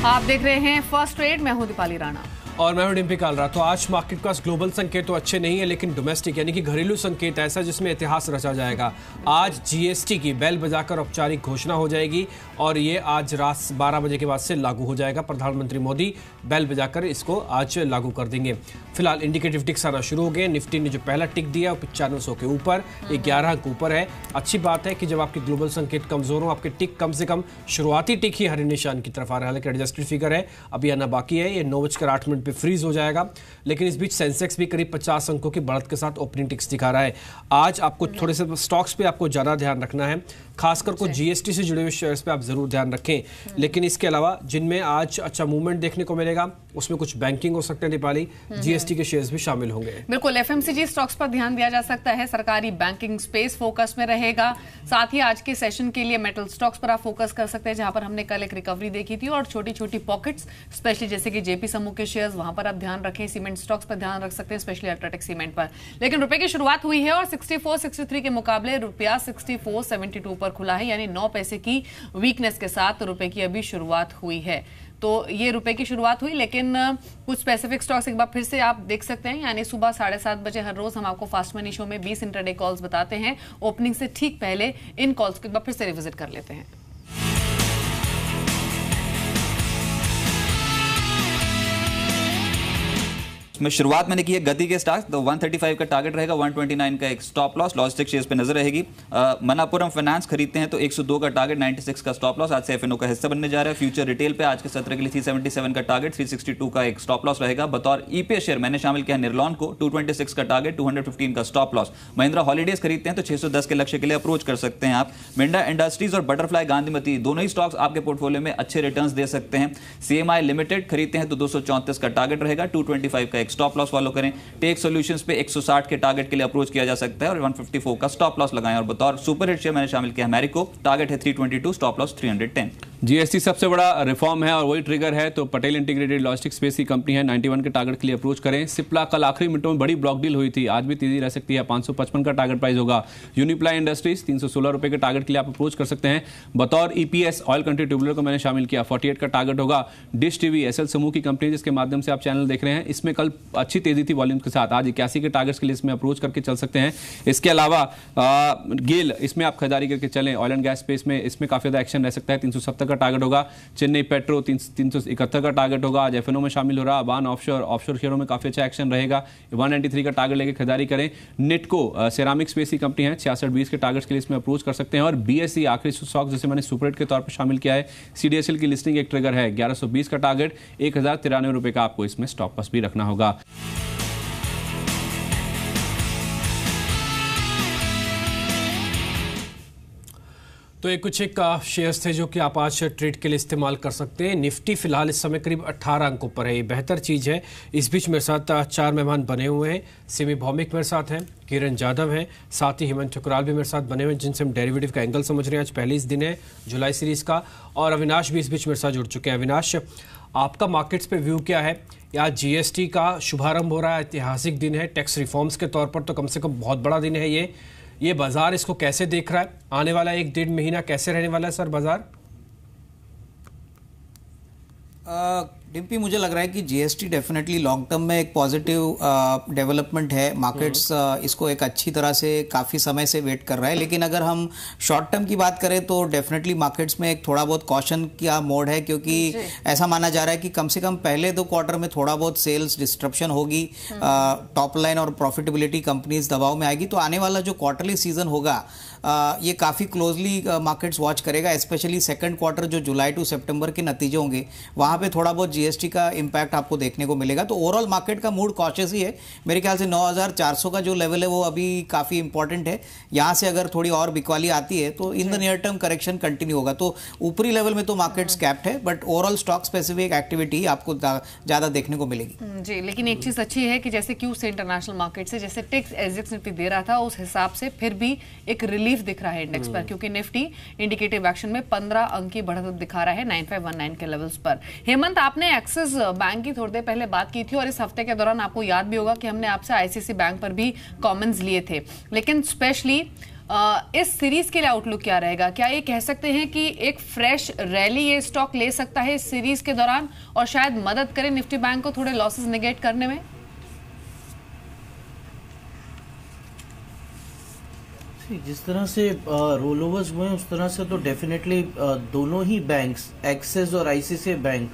आप देख रहे हैं फर्स्ट ट्रेड। मैं हूं दीपाली राणा और मैं हूं डिम्पी कालरा। तो आज मार्केट के पास ग्लोबल संकेत तो अच्छे नहीं है, लेकिन डोमेस्टिक यानी कि घरेलू संकेत ऐसा जिसमें इतिहास रचा जाएगा। आज जीएसटी की बेल बजाकर औपचारिक घोषणा हो जाएगी और ये आज रात 12 बजे के बाद से लागू हो जाएगा। प्रधानमंत्री मोदी बेल बजाकर इसको आज लागू कर देंगे। फिलहाल इंडिकेटिव टिक्स आना शुरू हो गए। निफ्टी ने जो पहला टिक दिया वो 9500 के ऊपर, 11 अंक ऊपर है। अच्छी बात है कि जब आपके ग्लोबल संकेत कमजोर हो, आपके टिक कम से कम शुरुआती टिक ही हरे निशान की तरफ आ रहा है। हालांकि एडजस्टेड फिगर है, अभी आना बाकी है। ये 9:08 पे फ्रीज हो जाएगा, लेकिन इस बीच सेंसेक्स भी करीब 50 अंकों की बढ़त के साथ ओपनिंग टिक्स दिखा रहा है। आज आपको थोड़े से स्टॉक्स पे आपको ज्यादा ध्यान रखना है, खासकर को जीएसटी से जुड़े हुए शेयर्स पे आप जरूर ध्यान रखें। लेकिन इसके अलावा जिनमें आज अच्छा मूवमेंट देखने को मिलेगा उसमें कुछ बैंकिंग हो सकते हैं दीपाली, जीएसटी के शेयर्स भी शामिल होंगे। बिल्कुल, एफएमसीजी स्टॉक्स पर ध्यान दिया जा सकता है। सरकारी बैंकिंग स्पेस फोकस में रहेगा। साथ ही आज के सेशन के लिए मेटल स्टॉक्स पर आप फोकस कर सकते हैं, जहां पर हमने कल एक रिकवरी देखी थी, और छोटी छोटी पॉकेट्स स्पेशली जैसे कि जेपी समूह के शेयर्स, वहां पर आप ध्यान रखें। सीमेंट स्टॉक्स पर ध्यान रख सकते हैं, स्पेशली अल्ट्राटेक सीमेंट पर। लेकिन रुपए की शुरुआत हुई है और 64-63 के मुकाबले रुपया 64.72 पर खुला है, यानी 9 पैसे की वीकनेस के साथ रुपए की अभी शुरुआत हुई है। तो ये रुपए की शुरुआत हुई, लेकिन कुछ स्पेसिफिक स्टॉक्स एक बार फिर से आप देख सकते हैं। यानी सुबह 7:30 बजे हर रोज हम आपको फास्ट मनी शो में 20 इंट्राडे कॉल्स बताते हैं। ओपनिंग से ठीक पहले इन कॉल्स को एक बार फिर से रिविजिट कर लेते हैं। में शुरुआत मैंने की है गति के स्टॉक्स, तो 135 का टारगेट रहेगा, 129 का एक स्टॉप लॉस। लॉजिस्टिक शेयर्स पे नजर रहेगी। मनापुरम फाइनेंस खरीदते हैं तो 102 का टारगेट, 96 का स्टॉप लॉस। आज से एफएनओ का हिस्सा बनने जा रहा है। फ्यूचर रिटेल पे आज के सत्र के लिए 377 का टारगेट, 362 का एक स्टॉप लॉस रहेगा। बतौर ईपीएस शेयर मैंने शामिल किया निर्लॉन को, 226 का टारगेट, 215 का स्टॉप लॉस। महिंद्रा हॉलीडेज खरीदते हैं तो 610 के लक्ष्य के लिए अप्रोच कर सकते हैं आप। मिंडा इंडस्ट्रीज और बटरफ्लाई गांधीमती दोनों ही स्टॉक्स आपके पोर्टफोलियो में अच्छे रिटर्न्स दे सकते हैं। सीएमआई लिमिटेड खरीदते हैं तो 234 का टारगेट रहेगा, 225 का एक स्टॉप लॉस फॉलो करें। टेक सॉल्यूशंस पे 160 के टारगेट के लिए अप्रोच किया जा सकता है और 154 का स्टॉप लॉस लगाएं। और बतौर सुपर हिट शेयर मैंने शामिल किया मैरिको, टारगेट है 322, स्टॉप लॉस 310। जीएसटी सबसे बड़ा रिफॉर्म है और वही ट्रिगर है, तो पटेल इंटीग्रेटेड लॉजिस्टिक स्पेस की कंपनी है, 91 के टारगेट के लिए अप्रोच करें। सिप्ला कल आखिरी मिनटों में बड़ी ब्लॉक डील हुई थी, आज भी तेजी रह सकती है, 555 का टारगेट प्राइस होगा। यूनिप्लाई इंडस्ट्रीज 316 रुपए के टारगेट के लिए आप अप्रोच कर सकते हैं। बतौर ईपीएस ऑयल कंट्री ट्यूबुलर को मैंने शामिल किया, 48 का टारगेट होगा। डिश टीवी एसएल समूह की कंपनी जिसके माध्यम से आप चैनल देख रहे हैं, इसमें कल अच्छी तेजी थी वॉल्यूम के साथ, आज 81 के टारगेट्स के लिए इसमें अप्रोच करके चल सकते हैं। इसके अलावा गेल, इसमें आप खरीदारी करके चलें। ऑयल एंड गैस स्पेस में इसमें काफी ज्यादा एक्शन रह सकता है, 370 का टारगेट होगा। चेन्नई पेट्रो 371 का टारगेट होगा। आज एफएनओ में शामिल हो रहा। अबान ऑफशोर शेयरों में काफी अच्छा एक्शन रहेगा, 193 का टारगेट लेके खरीदारी करें। नेटको सेरामिक स्पेस की कंपनी है, 66-20 के टारगेट्स के लिए इसमें अप्रोच कर सकते हैं। और बीएसई आखिरी स्टॉक जिसे मैंने सुपरहिट के तौर पर शामिल किया है। सीडीएसएल की लिस्टिंग एक ट्रिगर है, 1120 का टारगेट, 1093 रुपए का आपको इसमें स्टॉप लॉस भी रखना होगा। तो ये कुछ एक शेयर्स थे जो कि आप आज ट्रेड के लिए इस्तेमाल कर सकते हैं। निफ्टी फिलहाल इस समय करीब 18 अंकों पर है, ये बेहतर चीज़ है। इस बीच मेरे साथ 4 मेहमान बने हुए हैं। सिमी भौमिक मेरे साथ हैं, किरण जाधव हैं, साथ ही हेमंत ठुकराल भी मेरे साथ बने हुए हैं, जिनसे हम डेरिवेटिव का एंगल समझ रहे हैं। आज पहले इस दिन है जुलाई सीरीज़ का, और अविनाश भी इस बीच मेरे साथ जुड़ चुके हैं। अविनाश, आपका मार्केट्स पे व्यू क्या है? या जीएसटी का शुभारंभ हो रहा है, ऐतिहासिक दिन है, टैक्स रिफॉर्म्स के तौर पर तो कम से कम बहुत बड़ा दिन है ये बाजार इसको कैसे देख रहा है? आने वाला 1-1.5 महीना कैसे रहने वाला है सर बाजार? डिम्पी, मुझे लग रहा है कि जीएसटी डेफिनेटली लॉन्ग टर्म में एक पॉजिटिव डेवलपमेंट है। मार्केट्स इसको एक अच्छी तरह से काफ़ी समय से वेट कर रहा है, लेकिन अगर हम शॉर्ट टर्म की बात करें तो डेफिनेटली मार्केट्स में एक थोड़ा बहुत कॉशन का मोड है, क्योंकि ऐसा माना जा रहा है कि कम से कम पहले 2 क्वार्टर में थोड़ा बहुत सेल्स डिस्ट्रप्शन होगी, टॉप लाइन और प्रॉफिटेबिलिटी कंपनीज दबाव में आएगी। तो आने वाला जो क्वार्टरली सीजन होगा ये काफ़ी क्लोजली मार्केट्स वॉच करेगा, स्पेशली सेकंड क्वार्टर जो जुलाई टू सितंबर के नतीजे होंगे, वहाँ पे थोड़ा बहुत जीएसटी का इम्पैक्ट आपको देखने को मिलेगा। तो ओवरऑल मार्केट का मूड कॉशियस ही है। मेरे ख्याल से 9400 का जो लेवल है वो अभी काफ़ी इंपॉर्टेंट है। यहाँ से अगर थोड़ी और बिकवाली आती है तो in the near term correction continue होगा। तो ऊपरी लेवल में तो मार्केट्स कैप्ड है, but overall stock specific activity आपको ज़्यादा देखने को मिलेगी। जी, लेकिन एक चीज़ अच्छी है कि जैसे क्यू से इंटरनेशनल मार्केट से जैसे टेक्स एग्जिट निफ्टी दे रहा था, उस हिसाब से फिर भी एक रिलीफ दिख रहा है इंडेक्स पर, क्योंकि निफ्टी इंडिकेटिव एक्शन में 15 अंक की बढ़त दिखा रहा है 9519 के लेवल्स पर। हेमंत, आपने एक्सिस बैंक की थोड़ी देर पहले बात की थी, और इस हफ्ते के दौरान आपको याद भी होगा कि हमने आपसे आईसीआईसीआई बैंक पर भी कमेंट्स लिए थे, लेकिन स्पेशली इस सीरीज के लिए आउटलुक क्या रहेगा? क्या ये कह सकते हैं कि एक फ्रेश रैली ये स्टॉक ले सकता है इस सीरीज के दौरान और शायद मदद करे निफ्टी बैंक को थोड़े लॉसेस नेगेट करने में? जिस तरह से रोल ओवर्स हुए उस तरह से तो डेफिनेटली दोनों ही बैंक्स, एक्सिस और आईसीआईसीआई बैंक,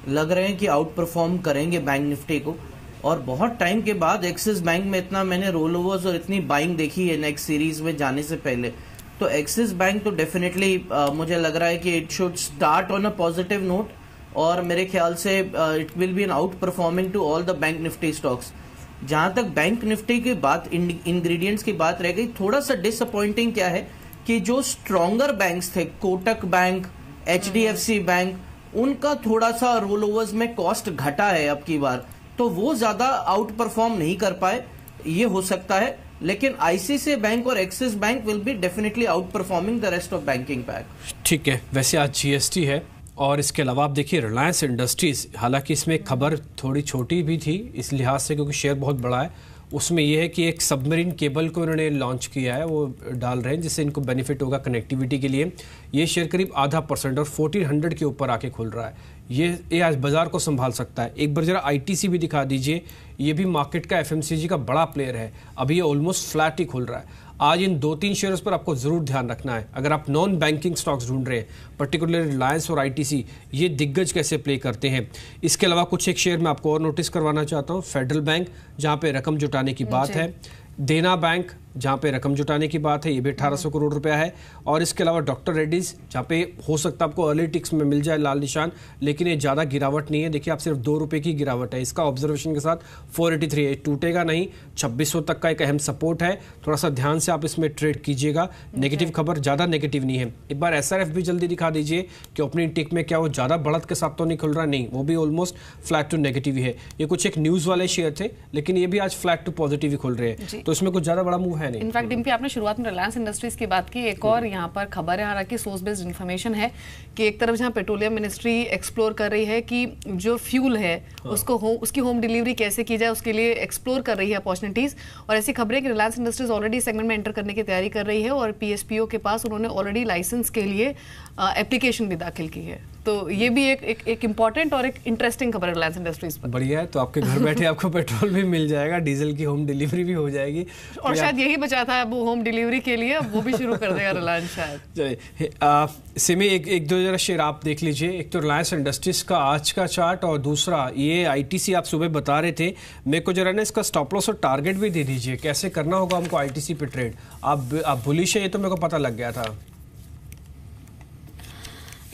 लग रहे हैं कि आउट परफॉर्म करेंगे बैंक निफ्टी को। और बहुत टाइम के बाद एक्सिस बैंक में इतना मैंने रोल ओवर्स और इतनी बाइंग देखी है नेक्स्ट सीरीज में जाने से पहले। तो एक्सिस बैंक तो डेफिनेटली मुझे लग रहा है कि it should start on a positive note, और मेरे ख्याल से it will be an outperforming to all the bank Nifty stocks. जहां तक बैंक निफ्टी की बात, इंग्रेडिएंट्स की बात रह गई, थोड़ा सा डिसअपॉइंटिंग क्या है कि जो स्ट्रॉन्गर बैंक्स थे, कोटक बैंक, एचडीएफसी बैंक, उनका थोड़ा सा रोल ओवर्स में कॉस्ट घटा है अब की बार, तो वो ज्यादा आउट परफॉर्म नहीं कर पाए, ये हो सकता है। लेकिन आईसीआईसीआई बैंक और axis bank will be definitely out performing the rest of banking bank. ठीक है, वैसे आज जीएसटी है और इसके अलावा आप देखिए रिलायंस इंडस्ट्रीज, हालांकि इसमें खबर थोड़ी छोटी भी थी इस लिहाज से क्योंकि शेयर बहुत बड़ा है, उसमें यह है कि एक सबमरीन केबल को इन्होंने लॉन्च किया है, वो डाल रहे हैं जिससे इनको बेनिफिट होगा कनेक्टिविटी के लिए। ये शेयर करीब 0.5% और 1400 के ऊपर आके खुल रहा है। ये आज बाजार को संभाल सकता है। एक बार जरा आईटीसी भी दिखा दीजिए, ये भी मार्केट का एफएमसीजी का बड़ा प्लेयर है, अभी ये ऑलमोस्ट फ्लैट ही खुल रहा है। आज इन 2-3 शेयर्स पर आपको जरूर ध्यान रखना है अगर आप नॉन बैंकिंग स्टॉक्स ढूंढ रहे हैं, पर्टिकुलरली रिलायंस और आईटीसी, ये दिग्गज कैसे प्ले करते हैं। इसके अलावा कुछ एक शेयर मैं आपको और नोटिस करवाना चाहता हूँ, फेडरल बैंक जहाँ पे रकम जुटाने की बात है, देना बैंक जहाँ पे रकम जुटाने की बात है, ये भी 1800 करोड़ रुपया है, और इसके अलावा डॉक्टर रेड्डीज जहाँ पे हो सकता है आपको अर्ली टिक्स में मिल जाए लाल निशान, लेकिन ये ज़्यादा गिरावट नहीं है। देखिए आप सिर्फ 2 रुपये की गिरावट है, इसका ऑब्जर्वेशन के साथ 483 है, टूटेगा नहीं, 2600 तक का एक अहम सपोर्ट है, थोड़ा सा ध्यान से आप इसमें ट्रेड कीजिएगा। नेगेटिव खबर ज़्यादा नेगेटिव नहीं है। एक बार एसआरएफ भी जल्दी दिखा दीजिए कि ओपनिंग टिक में क्या वो ज़्यादा बढ़त के साथ तो नहीं खुल रहा, नहीं, वो भी ऑलमोस्ट फ्लैट टू नेगेटिव ही है। ये कुछ एक न्यूज़ वाले शेयर थे, लेकिन ये भी आज फ्लैट टू पॉजिटिव ही खुल रहे हैं, तो इसमें कुछ ज़्यादा बड़ा मूव है नहीं। इनफैक्ट डिम्पी, आपने शुरुआत में रिलायंस इंडस्ट्रीज की बात की, एक और यहाँ पर खबर है, हालांकि सोर्स बेस्ड इन्फॉर्मेशन है कि एक तरफ जहाँ पेट्रोलियम मिनिस्ट्री एक्सप्लोर कर रही है कि जो फ्यूल है उसको उसकी होम डिलीवरी कैसे की जाए, उसके लिए एक्सप्लोर कर रही है अपॉर्चुनिटीज। और ऐसी खबरें कि रिलायंस इंडस्ट्रीज ऑलरेडी सेगमेंट में एंटर करने की तैयारी कर रही है और पीएसपीओ के पास उन्होंने ऑलरेडी लाइसेंस के लिए एप्लीकेशन भी दाखिल की है। तो ये भी एक इम्पॉर्टेंट और एक इंटरेस्टिंग खबर है रिलायंस इंडस्ट्रीज पर। बढ़िया है, तो आपके घर बैठे आपको पेट्रोल भी मिल जाएगा, डीजल की होम डिलीवरी भी हो जाएगी, और शायद यही बचा था वो होम डिलीवरी के लिए, वो भी शुरू कर देगा रिलायंस शायद। चलिए सिमी एक दो जरा शेयर आप देख लीजिए। एक तो रिलायंस इंडस्ट्रीज का आज का चार्ट, और दूसरा ये आईटीसी आप सुबह बता रहे थे, मेरे को जरा ना इसका स्टॉप लॉस और टारगेट भी दे दीजिए, कैसे करना होगा हमको आईटीसी पे ट्रेड। आप बुलिश है, ये तो मेरे को पता लग गया था।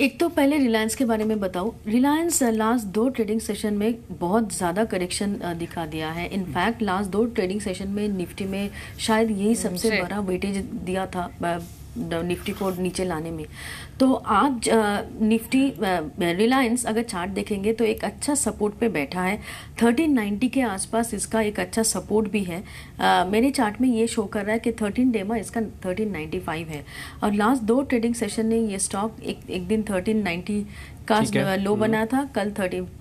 एक तो पहले रिलायंस के बारे में बताऊं, रिलायंस लास्ट 2 ट्रेडिंग सेशन में बहुत ज़्यादा करेक्शन दिखा दिया है। इनफैक्ट लास्ट 2 ट्रेडिंग सेशन में निफ्टी में शायद यही सबसे बड़ा वेटेज दिया था निफ्टी को नीचे लाने में। तो आज निफ्टी रिलायंस अगर चार्ट देखेंगे तो एक अच्छा सपोर्ट पे बैठा है, 1390 के आसपास इसका एक अच्छा सपोर्ट भी है। मेरे चार्ट में ये शो कर रहा है कि 13 डे में इसका 1395 है, और लास्ट 2 ट्रेडिंग सेशन में ये स्टॉक एक दिन 1390 का लो बना था, कल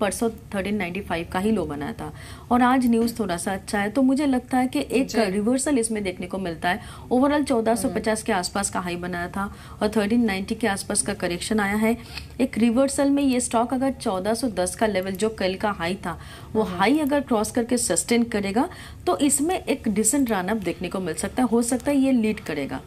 परसों 1395 का ही लो बना था, और आज न्यूज़ थोड़ा सा अच्छा है। तो मुझे लगता है कि एक रिवर्सल इसमें देखने को मिलता है। ओवरऑल 1450 के आसपास का हाई बनाया था और 1390 के आसपास का करेक्शन आया है। एक रिवर्सल में ये स्टॉक अगर 1410 का लेवल जो कल का हाई था, वो हाई अगर क्रॉस करके सस्टेन करेगा तो इसमें एक डिसेंट रन अप देखने को मिल सकता है। हो सकता है ये लीड करेगा,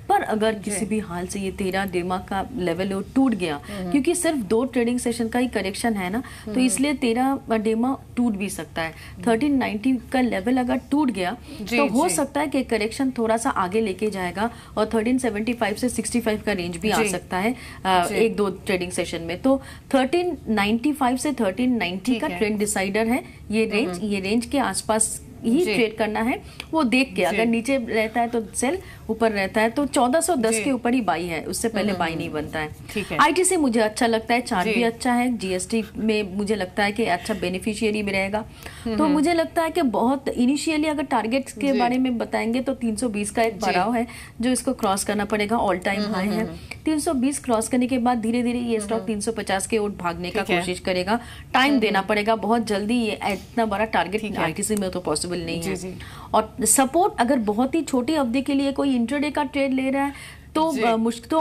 पर अगर किसी भी हाल से ये 13 डेमा का लेवल वो टूट गया, क्योंकि सिर्फ 2 ट्रेडिंग सेशन का ही करेक्शन है ना, तो इसलिए 13 डेमा टूट भी सकता है। 1390 का लेवल अगर टूट गया तो हो सकता है कि करेक्शन थोड़ा सा आगे लेके जाएगा और 1375 से 65 का रेंज भी आ सकता है 1-2 ट्रेडिंग सेशन में। तो 1395 से 1390 का ट्रेंड डिसाइडर है ये रेंज के आसपास ही ट्रेड करना है। वो देख के अगर नीचे रहता है तो सेल, ऊपर रहता है तो 1410 के ऊपर ही बाई है, उससे पहले बाई नहीं बनता है। आईटीसी मुझे अच्छा लगता है, चार्ट भी अच्छा है, जीएसटी में मुझे लगता है कि अच्छा बेनिफिशियरी भी रहेगा। तो मुझे लगता है कि बहुत इनिशियली अगर टारगेट्स के बारे में बताएंगे तो 320 का एक पड़ाव है जो इसको क्रॉस करना पड़ेगा, ऑल टाइम हाई है। 320 क्रॉस करने के बाद धीरे धीरे ये स्टॉक 350 के ओर भागने का कोशिश करेगा। टाइम देना पड़ेगा, बहुत जल्दी ये इतना बड़ा टारगेट आईटीसी में तो पॉसिबल नहीं है। और सपोर्ट अगर बहुत ही छोटी अवधि के लिए कोई इंट्राडे का ट्रेड ले रहा है तो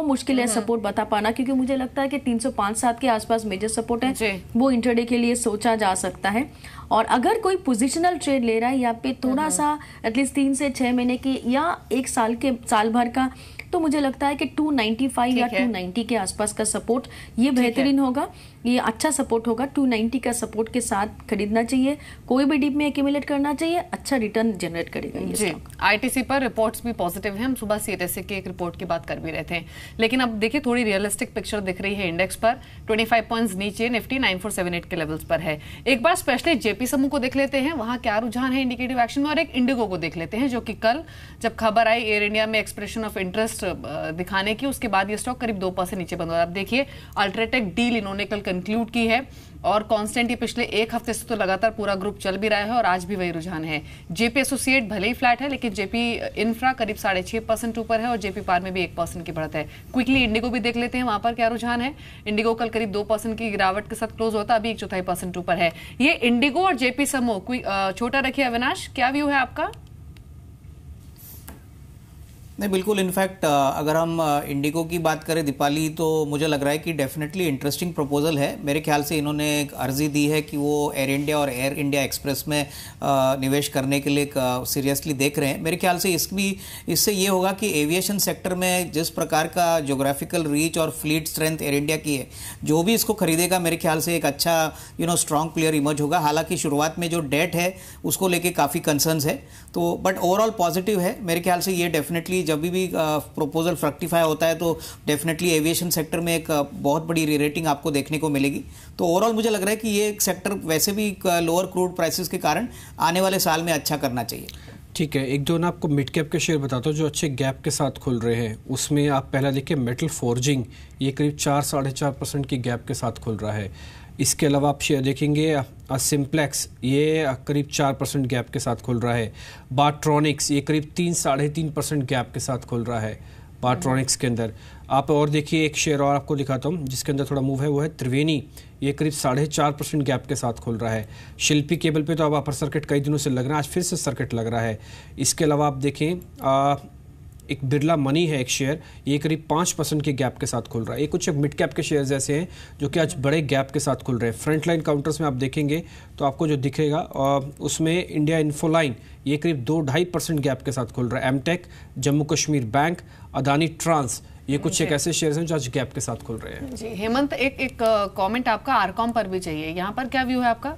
मुश्किल है सपोर्ट बता पाना, क्योंकि मुझे लगता है कि 305-7 के आसपास मेजर सपोर्ट है, वो इंट्राडे के लिए सोचा जा सकता है। और अगर कोई पोजिशनल ट्रेड ले रहा है या पे थोड़ा सा एटलीस्ट 3 से 6 महीने की या 1 साल भर का, तो मुझे लगता है कि 295 या 290 के आसपास का सपोर्ट ये बेहतरीन होगा, ये अच्छा सपोर्ट होगा। 290 का सपोर्ट के साथ खरीदना चाहिए, कोई भी डीप में एक्यूमुलेट करना चाहिए, अच्छा रिटर्न जनरेट करेगा ये स्टॉक। आईटीसी पर रिपोर्ट्स भी पॉजिटिव हैं, हम सुबह सीटीएससी की एक रिपोर्ट की बात कर भी रहे थे, लेकिन अब देखिए थोड़ी रियलिस्टिक पिक्चर दिख रही है इंडेक्स पर। 25 पॉइंट्स नीचे निफ्टी 9478 के लेवल्स पर है। एक बार स्पेशली जेपी समूह को देख लेते हैं, वहां क्या रुझान है इंडिकेटिव एक्शन में, और एक इंडिगो को देख लेते हैं जो कि कल जब खबर आई एयर इंडिया में एक्सप्रेशन ऑफ इंटरेस्ट दिखाने की, उसके बाद ये स्टॉक करीब 2% नीचे बंद हुआ। अब देखिए अल्ट्राटेक डील इन्होंने कल कंक्लूड की है और कांस्टेंट ये पिछले एक हफ्ते से तो लगातार पूरा ग्रुप चल भी रहा है और आज भी वही रुझान है। जेपी एसोसिएट भले ही फ्लैट है, लेकिन जेपी इंफ्रा करीब 6.5% ऊपर है और जेपी पार में भी 1% की बढ़त है। क्विकली इंडिगो भी देख लेते हैं, वहां पर क्या रुझान है। इंडिगो कल करीब 2% की गिरावट के साथ क्लोज होता, अभी 1/4% ऊपर है। ये इंडिगो और जेपी समूह छोटा रखिए। अविनाश, क्या व्यू है आपका? नहीं, बिल्कुल। इनफैक्ट अगर हम इंडिगो की बात करें दीपाली, तो मुझे लग रहा है कि डेफिनेटली इंटरेस्टिंग प्रपोजल है। मेरे ख्याल से इन्होंने एक अर्जी दी है कि वो एयर इंडिया और एयर इंडिया एक्सप्रेस में निवेश करने के लिए सीरियसली देख रहे हैं। मेरे ख्याल से इससे ये होगा कि एविएशन सेक्टर में जिस प्रकार का ज्योग्राफिकल रीच और फ्लीट स्ट्रेंथ एयर इंडिया की है, जो भी इसको खरीदेगा मेरे ख्याल से एक अच्छा स्ट्रॉन्ग प्लेयर इमर्ज होगा। हालांकि शुरुआत में जो डेट है उसको लेके काफ़ी कंसर्न्स है, तो बट ओवरऑल पॉजिटिव है। मेरे ख्याल से ये डेफिनेटली जब भी प्रपोजल फ्रक्टिफाई होता है तो डेफिनेटली एविएशन सेक्टर में एक बहुत बड़ी रीरेटिंग आपको देखने को मिलेगी। तो ओवरऑल मुझे लग रहा है कि ये सेक्टर वैसे भी लोअर क्रूड प्राइसेस के कारण आने वाले साल में अच्छा करना चाहिए। ठीक है, एक दो ना आपको मिड कैप के शेयर बताता हूँ जो अच्छे गैप के साथ खुल रहे हैं। उसमें आप पहला देखिए मेटल फोर्जिंग, ये करीब 4-4.5% की गैप के साथ खुल रहा है। इसके अलावा आप शेयर देखेंगे सिम्प्लेक्स, ये करीब 4% गैप के साथ खुल रहा है। बाट्रॉनिक्स, ये करीब 3-3.5% गैप के साथ खुल रहा है बाट्रॉनिक्स के अंदर। आप और देखिए एक शेयर और आपको दिखाता हूँ जिसके अंदर थोड़ा मूव है, वो है त्रिवेणी, ये करीब 4.5% गैप के साथ खुल रहा है। शिल्पी केबल पे तो अब अपर सर्किट कई दिनों से लग रहा है, आज फिर से सर्किट लग रहा है। इसके अलावा आप देखें एक बिरला मनी है एक शेयर, ये करीब 5% के गैप के साथ खुल रहा है। ये कुछ मिड कैप के शेयर्स ऐसे हैं जो कि आज बड़े गैप के साथ खुल रहे हैं। फ्रंट लाइन काउंटर्स में आप देखेंगे तो आपको जो दिखेगा उसमें इंडिया इन्फोलाइन, ये करीब 2-2.5% गैप के साथ खुल रहा है। एमटेक, जम्मू कश्मीर बैंक, अदानी ट्रांस, ये कुछ एक ऐसे शेयर्स हैं जो आज गैप के साथ खुल रहे हैं। जी हेमंत, एक कमेंट आपका आरकॉम पर भी चाहिए, यहाँ पर क्या व्यू है आपका?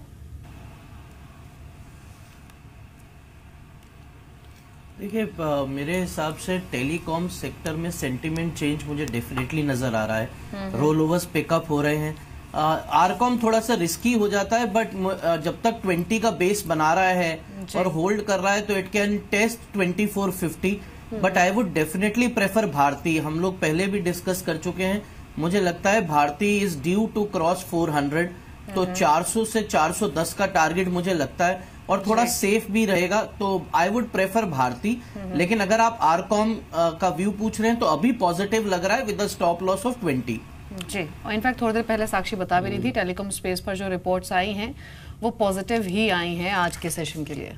देखिए, मेरे हिसाब से टेलीकॉम सेक्टर में सेंटिमेंट चेंज मुझे डेफिनेटली नजर आ रहा है। रोल ओवर्स पिकअप हो रहे हैं। आरकॉम थोड़ा सा रिस्की हो जाता है, बट जब तक 20 का बेस बना रहा है और होल्ड कर रहा है तो it can test 2450। But I would definitely prefer Bharti. हम लोग पहले भी डिस्कस कर चुके हैं, मुझे लगता है Bharti is due to cross 400, तो 400 से 410 का टारगेट मुझे लगता है और थोड़ा सेफ भी रहेगा, तो आई वुड प्रेफर भारती। लेकिन अगर आप आरकॉम का व्यू पूछ रहे हैं तो अभी पॉजिटिव लग रहा है with the stop loss of 20। जी, और इनफैक्ट थोड़ी देर पहले साक्षी बता भी रही थी टेलीकॉम स्पेस पर जो रिपोर्ट्स आई हैं वो पॉजिटिव ही आई हैं आज के सेशन के लिए।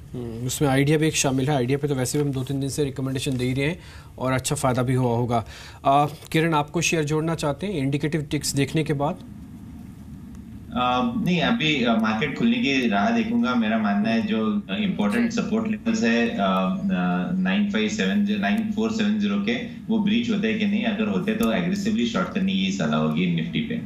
उसमें आइडिया भी एक शामिल है। आइडिया पे तो वैसे भी हम 2-3 दिन से रिकमेंडेशन दे ही रहे हैं और अच्छा फायदा भी हुआ होगा। किरण, आपको शेयर जोड़ना चाहते हैं इंडिकेटिव टिक्स देखने के बाद? नहीं, अभी मार्केट खुलने की राह देखूंगा। मेरा मानना है जो इम्पोर्टेंट सपोर्ट लेवल्स है 9470 के, वो ब्रीच होते हैं कि नहीं। अगर होते तो एग्रेसिवली शॉर्ट करने की सलाह होगी निफ्टी पे।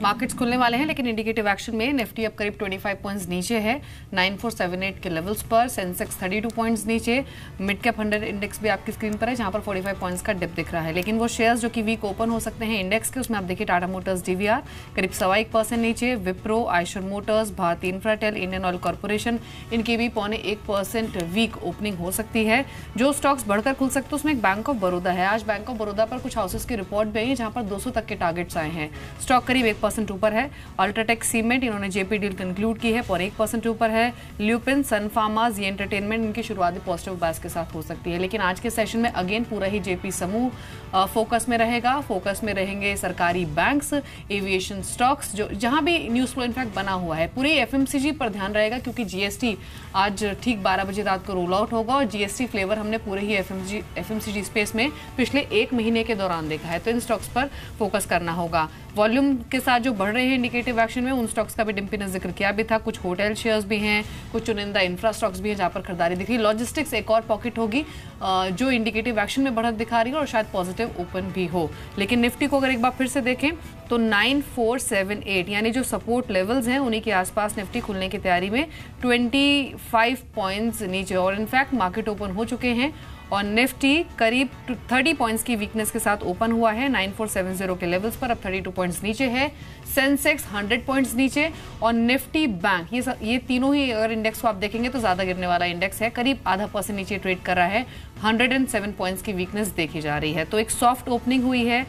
मार्केट्स खुलने वाले हैं, लेकिन इंडिकेटिव एक्शन में निफ्टी अब करीब 25 पॉइंट्स नीचे है 9478 के लेवल्स पर। सेंसेक्स 32 पॉइंट्स नीचे। मिड कैप 100 इंडेक्स भी आपकी स्क्रीन पर है जहां पर 45 पॉइंट्स का डिप दिख रहा है। लेकिन वो शेयर्स जो कि वीक ओपन हो सकते हैं इंडेक्स के, उसमें आप देखिए टाटा मोटर्स डीवीआर करीब 1.25% नीचे, Wipro, Eicher motors, Bharti Infratel, Indian oil corporation, इनकी भी 0.25% वीक ओपनिंग हो सकती है। जो स्टॉक्स बढ़कर खुल सकते हैं उसमें एक बैंक ऑफ बड़ौदा है। आज बैंक ऑफ बड़ौदा पर कुछ हाउसेस की रिपोर्ट भी आई है जहां पर 200 तक के टारगेट्स आए हैं। स्टॉक करीब 1% 1% ऊपर है। अल्ट्राटेक सीमेंट, इन्होंने जेपी डील कंक्लूड की है, 1% ऊपर है। ल्यूपिन, सन फार्मा, जी एंटरटेनमेंट, इनकी शुरुआती पॉजिटिव बायस के साथ हो सकती है। लेकिन आज के सेशन में अगेन पूरा ही जेपी समूह फोकस में रहेगा। फोकस में रहेंगे सरकारी बैंक्स, एविएशन स्टॉक्स, जो जहां भी न्यूज फ्लो इनफैक्ट बना हुआ है। पूरी एफएमसीजी पर ध्यान रहेगा क्योंकि जीएसटी आज ठीक 12 बजे रात को रोल आउट होगा और जीएसटी फ्लेवर हमने पूरे ही एफएमसीजी स्पेस में पिछले एक महीने के दौरान देखा है, तो इन स्टॉक्स पर फोकस करना होगा। वॉल्यूम के साथ जो बढ़ रहे हैं इंडिकेटिव एक्शन में, उन स्टॉक्स का भी डिम्पी ने जिक्र किया भी था। कुछ होटल शेयर्स भी हैं, कुछ चुनिंदा इंफ्रा स्टॉक्स भी हैं जहां पर खरीदारी दिख रही है। लॉजिस्टिक्स एक और पॉकेट होगी जो इंडिकेटिव एक्शन में बढ़त दिखा रही है और शायद पॉजिटिव ओपन भी हो। लेकिन निफ्टी को अगर एक बार फिर से देखें तो 9478 यानी जो सपोर्ट लेवल्स हैं उन्हीं के आसपास निफ्टी खुलने की तैयारी में 25 पॉइंट्स नीचे, और इनफैक्ट मार्केट ओपन हो चुके हैं और निफ्टी करीब 30 पॉइंट्स की वीकनेस के साथ ओपन हुआ है 9470 के लेवल्स पर। अब 32 पॉइंट्स नीचे है। सेंसेक्स 100 पॉइंट्स नीचे और निफ्टी बैंक, ये तीनों ही अगर इंडेक्स को आप देखेंगे तो ज्यादा गिरने वाला इंडेक्स है, करीब ½ % नीचे ट्रेड कर रहा है। 107 पॉइंट्स की वीकनेस देखी जा रही है। तो एक सॉफ्ट ओपनिंग हुई है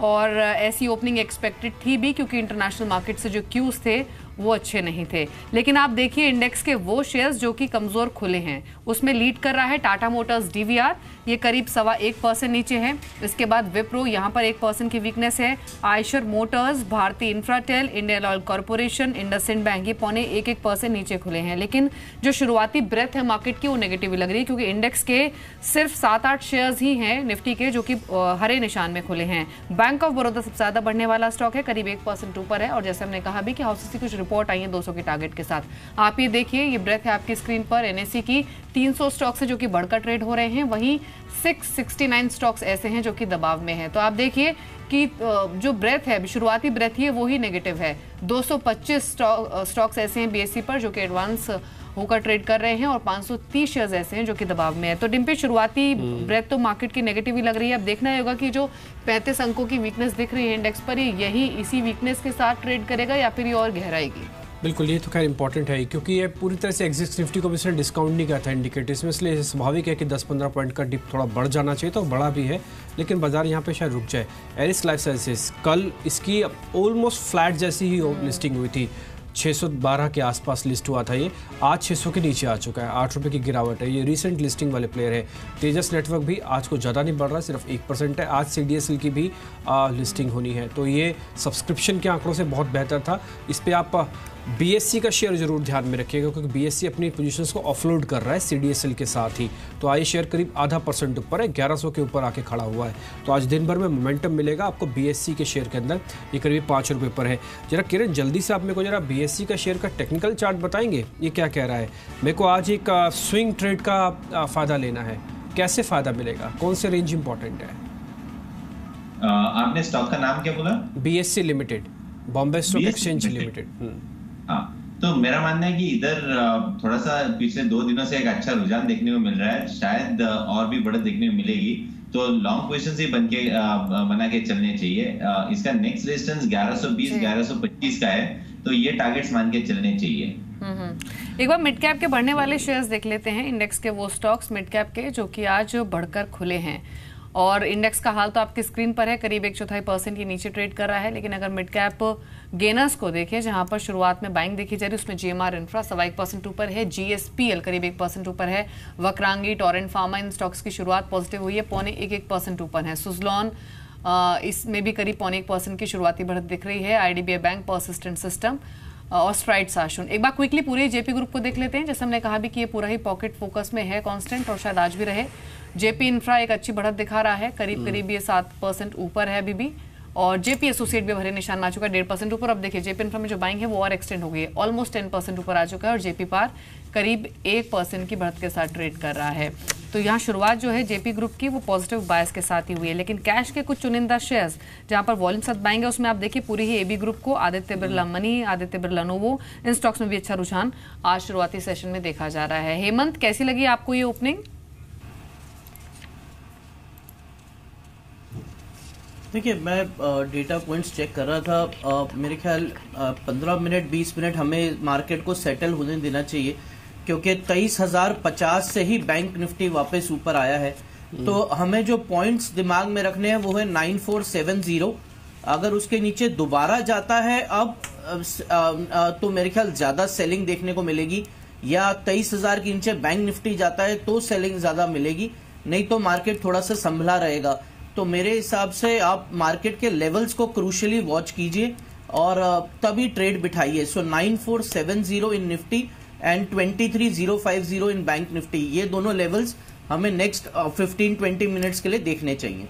और ऐसी ओपनिंग एक्सपेक्टेड थी भी क्योंकि इंटरनेशनल मार्केट से जो क्यूज थे वो अच्छे नहीं थे। लेकिन आप देखिए इंडेक्स के वो शेयर्स जो कि कमजोर खुले हैं, उसमें लीड कर रहा है टाटा मोटर्स डीवीआर, ये करीब 1.25% नीचे है। इसके बाद विप्रो, यहाँ पर 1% की वीकनेस है। Eicher motors, Bharti Infratel, Indian oil corporation, IndusInd bank, ये 0.1% नीचे खुले हैं। लेकिन जो शुरुआती ब्रेथ है मार्केट की वो नेगेटिव लग रही है क्योंकि इंडेक्स के सिर्फ 7-8 शेयर्स ही हैं निफ्टी के जो कि हरे निशान में खुले हैं। बैंक ऑफ बड़ौदा सबसे ज्यादा बढ़ने वाला स्टॉक है, करीब 1% ऊपर है। और जैसे हमने कहा भी कि हाउसेस की कुछ रिपोर्ट आई है 200 के टारगेट के साथ। आप ये देखिए, ये ब्रेथ है आपकी स्क्रीन पर एनएससी की 300 स्टॉक्स है जो कि बढ़कर ट्रेड हो रहे हैं, वहीं 669 स्टॉक्स ऐसे हैं जो कि दबाव में हैं। तो आप देखिए कि जो ब्रेथ है, शुरुआती ब्रेथ ही है वो ही नेगेटिव है। 225 स्टॉक्स ऐसे हैं बीएससी पर जो कि एडवांस होकर ट्रेड कर रहे हैं और 530 शेयर्स ऐसे हैं जो कि दबाव में है। तो डिम्पी, शुरुआती ब्रेथ तो मार्केट की नेगेटिव ही लग रही है। अब देखना होगा कि जो 35 अंकों की वीकनेस दिख रही है इंडेक्स पर, यही इसी वीकनेस के साथ ट्रेड करेगा या फिर ये और गहराएगी। बिल्कुल, ये तो खैर इंपॉर्टेंट है क्योंकि ये पूरी तरह से एग्जिट निफ्टी को भी इसने डिस्काउंट नहीं किया था इंडिकेटर्स में, इसलिए स्वाभाविक है कि 10-15 पॉइंट का डिप थोड़ा बढ़ जाना चाहिए, तो बड़ा भी है। लेकिन बाजार यहाँ पे शायद रुक जाए। एरिस लाइफ साइंसेज, कल इसकी ऑलमोस्ट फ्लैट जैसी ही लिस्टिंग हुई थी, 612 के आसपास लिस्ट हुआ था, ये आज 600 के नीचे आ चुका है, 8 रुपये की गिरावट है। ये रिसेंट लिस्टिंग वाले प्लेयर है। तेजस नेटवर्क भी आज को ज़्यादा नहीं बढ़ रहा, सिर्फ 1% है। आज CDSL की भी लिस्टिंग होनी है, तो ये सब्सक्रिप्शन के आंकड़ों से बहुत बेहतर था। इस पर आप BSE का शेयर जरूर ध्यान में रखिएगा क्योंकि BSE अपनी पोजीशंस को ऑफलोड कर रहा है CDSL के साथ ही। तो आज शेयर करीब ½ % ऊपर है, 1100 के ऊपर आके खड़ा हुआ है। तो आज दिन भर में मोमेंटम मिलेगा आपको BSE के शेयर के अंदर, ये करीब 5 रुपये पर है। जरा किरण, जल्दी से आप मेरे को जरा BSE का शेयर का टेक्निकल चार्ट बताएंगे, ये क्या कह रहा है? मेरे को आज एक स्विंग ट्रेड का फ़ायदा लेना है, कैसे फ़ायदा मिलेगा, कौन से रेंज इंपॉर्टेंट है? आपने स्टॉक का नाम क्या बोला? BSE limited, Bombay stock exchange limited. हाँ, तो मेरा मानना है कि इधर थोड़ा सा पिछले 2 दिनों से एक अच्छा रुझान देखने को मिल रहा है, शायद और भी बढ़त देखने को मिलेगी, तो लॉन्ग पोजीशन ही बना के चलने चाहिए। इसका नेक्स्ट रेजिस्टेंस 1120-1125 का है, तो ये टारगेट्स मान के चलने चाहिए। एक बार मिड कैप के बढ़ने वाले शेयर्स देख लेते हैं, इंडेक्स के वो स्टॉक्स मिड कैप के जो कि आज बढ़कर खुले हैं। और इंडेक्स का हाल तो आपकी स्क्रीन पर है, करीब 1/4% के नीचे ट्रेड कर रहा है। लेकिन अगर मिड कैप गेनर्स को देखें, जहां पर शुरुआत में बाइंग देखी जा रही है, उसमें GMR इंफ्रा 1% ऊपर है, GSPL करीब 1% ऊपर है, वक्रांगी, टोरेंट फार्मा, इन स्टॉक्स की शुरुआत पॉजिटिव हुई है, 0.1% ऊपर है। सुजलॉन इसमें भी करीब 0.1% की शुरुआती बढ़त दिख रही है। IDBI बैंक, परसिस्टेंट सिस्टम और स्ट्राइड साशुन। एक बार क्विकली पूरे जेपी ग्रुप को देख लेते हैं। जैसे हमने कहा भी कि ये पूरा ही पॉकेट फोकस में है, कांस्टेंट, और शायद आज भी रहे। जेपी इंफ्रा एक अच्छी बढ़त दिखा रहा है, करीब ये 7% ऊपर है अभी भी। और जेपी एसोसिएट भी भरे निशान में आ चुका है, 1.5% ऊपर। अब देखिए जेपी इंफ्रा में जो बाइंग है वो और एक्सटेंड हो गई है, ऑलमोस्ट 10% ऊपर आ चुका है। और जेपी पार करीब 1% की बढ़त के साथ ट्रेड कर रहा है। तो यहाँ शुरुआत जो है जेपी ग्रुप की वो पॉजिटिव बायस के साथ ही हुई है। लेकिन कैश के कुछ चुनिंदा शेयर्स जहाँ पर वॉल्यूम साथ बाइंग है, उसमें आप देखिए पूरी ही एबी ग्रुप को, आदित्य बिरला मनी, आदित्य बिरला नोवो, इन स्टॉक्स में भी अच्छा रुझान आज शुरुआती सेशन में देखा जा रहा है। हेमंत, कैसी लगी आपको ये ओपनिंग? देखिए, मैं डेटा पॉइंट्स चेक कर रहा था। मेरे ख्याल 15 मिनट 20 मिनट हमें मार्केट को सेटल होने देना चाहिए, क्योंकि 23,050 से ही बैंक निफ्टी वापस ऊपर आया है। तो हमें जो पॉइंट्स दिमाग में रखने हैं वो है 9470, अगर उसके नीचे दोबारा जाता है अब तो मेरे ख्याल ज्यादा सेलिंग देखने को मिलेगी, या 23,000 के नीचे बैंक निफ्टी जाता है तो सेलिंग ज्यादा मिलेगी, नहीं तो मार्केट थोड़ा सा संभला रहेगा। तो मेरे हिसाब से आप मार्केट के लेवल्स को क्रूशियली वॉच कीजिए और तभी ट्रेड बिठाइए। So 9470 in Nifty and 23050 in bank Nifty, ये दोनों लेवल्स हमें नेक्स्ट 15-20 मिनट्स के लिए देखने चाहिए।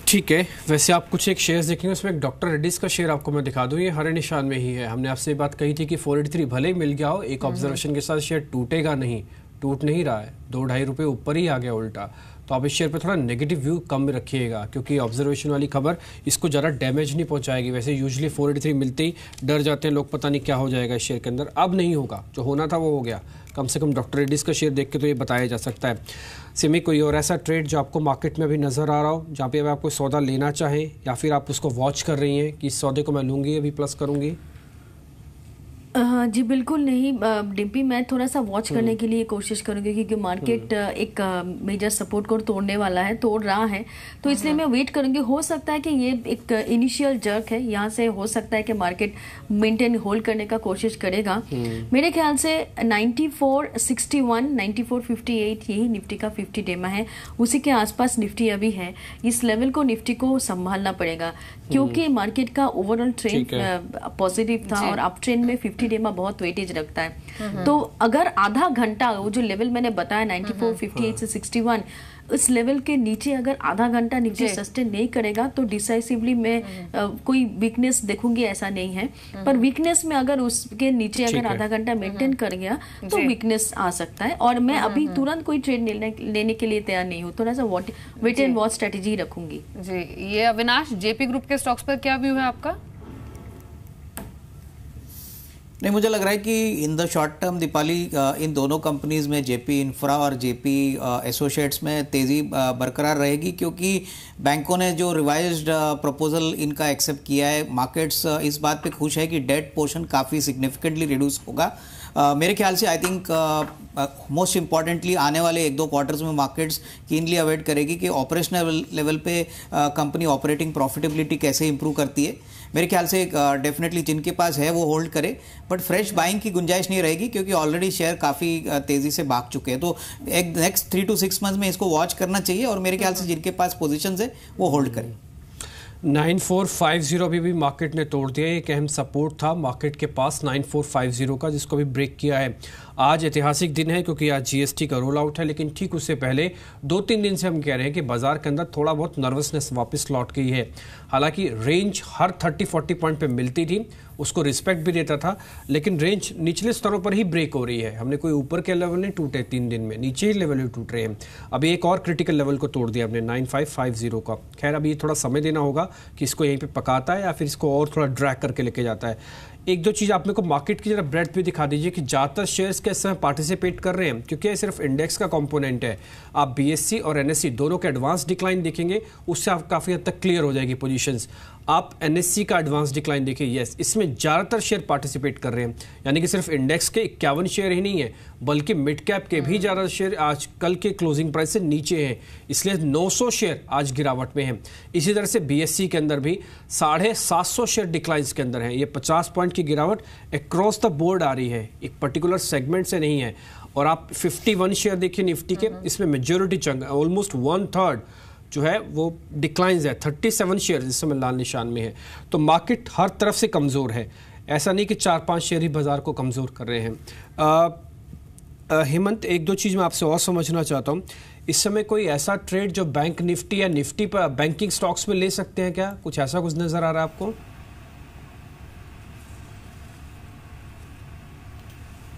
ठीक है, वैसे आप कुछ एक शेयर्स देखेंगे, उसमें एक डॉक्टर रेड्डीज का शेयर आपको मैं दिखा दूं, ये हरे निशान में ही है। हमने आपसे ये बात कही थी कि 483 भले ही मिल गया हो, एक ऑब्जर्वेशन के साथ शेयर टूटेगा नहीं, टूट नहीं रहा है, 2-2.5 रुपये ऊपर ही आ गया उल्टा। तो आप इस शेयर पर थोड़ा नेगेटिव व्यू कम रखिएगा, क्योंकि ऑब्जर्वेशन वाली खबर इसको ज़्यादा डैमेज नहीं पहुंचाएगी। वैसे यूजुअली 483 मिलते ही डर जाते हैं लोग, पता नहीं क्या हो जाएगा इस शेयर के अंदर। अब नहीं होगा, जो होना था वो हो गया। कम से कम डॉक्टर रेड्डीज का शेयर देख के तो ये बताया जा सकता है। सिमी, कोई और ऐसा ट्रेड जो आपको मार्केट में भी नज़र आ रहा हो, जहाँ पे आप कोई सौदा लेना चाहें या फिर आप उसको वॉच कर रही हैं कि इस सौदे को मैं लूँगी अभी प्लस करूँगी? जी बिल्कुल नहीं डिम्पी, मैं थोड़ा सा वॉच करने के लिए कोशिश करूंगी, क्योंकि मार्केट एक मेजर सपोर्ट को तोड़ने वाला है, तोड़ रहा है, तो इसलिए मैं वेट करूंगी। हो सकता है कि ये एक इनिशियल जर्क है, यहाँ से हो सकता है कि मार्केट मेंटेन होल्ड करने का कोशिश करेगा। मेरे ख्याल से 9461 9458 यही निफ्टी का 50 डेमा है, उसी के आसपास निफ्टी अभी है। इस लेवल को निफ्टी को संभालना पड़ेगा, क्योंकि मार्केट का ओवरऑल ट्रेंड पॉजिटिव था और अप ट्रेंड में 50 डेमा बहुत वेटेज रखता है। तो अगर आधा घंटा वो जो लेवल मैंने बताया 9458 से 61, इस लेवल के नीचे अगर आधा घंटा नीचे सस्टेन नहीं करेगा तो डिसाइसिवली मैं कोई वीकनेस देखूंगी ऐसा नहीं है, पर वीकनेस में अगर उसके नीचे अगर आधा घंटा मेंटेन कर गया तो वीकनेस आ सकता है। और मैं अभी तुरंत कोई ट्रेड लेने के लिए तैयार नहीं हूँ, थोड़ा सा वेट एंड वॉच स्ट्रेटेजी रखूंगी। जी, ये अविनाश, जेपी ग्रुप के स्टॉक्स पर क्या व्यू है आपका? नहीं, मुझे लग रहा है कि in the short term Deepali इन दोनों कंपनीज में जेपी इंफ्रा और जेपी एसोसिएट्स में तेज़ी बरकरार रहेगी, क्योंकि बैंकों ने जो रिवाइज्ड प्रपोजल इनका एक्सेप्ट किया है, मार्केट्स इस बात पे खुश है कि डेट पोर्शन काफ़ी सिग्निफिकेंटली रिड्यूस होगा। मेरे ख्याल से आई थिंक मोस्ट इम्पॉर्टेंटली आने वाले 1-2 क्वार्टर्स में मार्केट्स कीनली अवेट करेगी कि ऑपरेशनल लेवल पे कंपनी ऑपरेटिंग प्रॉफिटेबिलिटी कैसे इंप्रूव करती है। मेरे ख्याल से डेफिनेटली जिनके पास है वो होल्ड करे, बट फ्रेश बाइंग की गुंजाइश नहीं रहेगी, क्योंकि ऑलरेडी शेयर काफ़ी तेज़ी से भाग चुके हैं। तो एक नेक्स्ट 3 to 6 मंथ में इसको वॉच करना चाहिए, और मेरे ख्याल से जिनके पास पोजीशंस है वो होल्ड करें। 9450 अभी भी मार्केट ने तोड़ दिया, एक अहम सपोर्ट था मार्केट के पास 9450 का, जिसको भी ब्रेक किया है। आज ऐतिहासिक दिन है क्योंकि आज जीएसटी का रोल आउट है, लेकिन ठीक उससे पहले 2-3 दिन से हम कह रहे हैं कि बाजार के अंदर थोड़ा बहुत नर्वसनेस वापस लौट गई है। हालांकि रेंज हर 30-40 पॉइंट पे मिलती थी, उसको रिस्पेक्ट भी देता था, लेकिन रेंज निचले स्तरों पर ही ब्रेक हो रही है। हमने कोई ऊपर के लेवल नहीं टूटे 3 दिन में, नीचे ही लेवल ही टूट रहे हैं। अभी एक और क्रिटिकल लेवल को तोड़ दिया हमने 9550 का। खैर अभी थोड़ा समय देना होगा कि इसको यहीं पे पकाता है या फिर इसको और थोड़ा ड्रैग करके लेके जाता है। 1-2 चीज़ आप मेरे को मार्केट की जरा ब्रेड्थ भी दिखा दीजिए कि ज़्यादातर शेयर्स के समय पार्टिसिपेट कर रहे हैं, क्योंकि ये सिर्फ इंडेक्स का कंपोनेंट है। आप बीएससी और एनएससी दोनों के एडवांस डिक्लाइन देखेंगे, उससे आप काफ़ी हद तक क्लियर हो जाएगी पोजीशंस। आप एनएससी का एडवांस डिक्लाइन देखिए, यस इसमें ज़्यादातर शेयर पार्टिसिपेट कर रहे हैं, यानी कि सिर्फ इंडेक्स के 51 शेयर ही नहीं है, बल्कि मिड कैप के भी ज़्यादा शेयर आज कल के क्लोजिंग प्राइस से नीचे हैं, इसलिए 900 शेयर आज गिरावट में हैं। इसी तरह से बीएससी के अंदर भी 750 शेयर डिक्लाइंस के अंदर हैं। ये 50 पॉइंट की गिरावट अक्रॉस द बोर्ड आ रही है, एक पर्टिकुलर सेगमेंट से नहीं है। और आप 51 शेयर देखिए निफ्टी के, इसमें मेजोरिटी चंक ऑलमोस्ट 1/3 जो है वो डिक्लाइंस है। 37 शेयर जिस समय लाल निशान में है। तो मार्केट हर तरफ से कमज़ोर है, ऐसा नहीं कि 4-5 शेयर ही बाजार को कमज़ोर कर रहे हैं। हेमंत, 1-2 चीज़ मैं आपसे और समझना चाहता हूँ। इस समय कोई ऐसा ट्रेड जो बैंक निफ्टी या निफ्टी पर बैंकिंग स्टॉक्स में ले सकते हैं क्या? कुछ ऐसा कुछ नज़र आ रहा है आपको?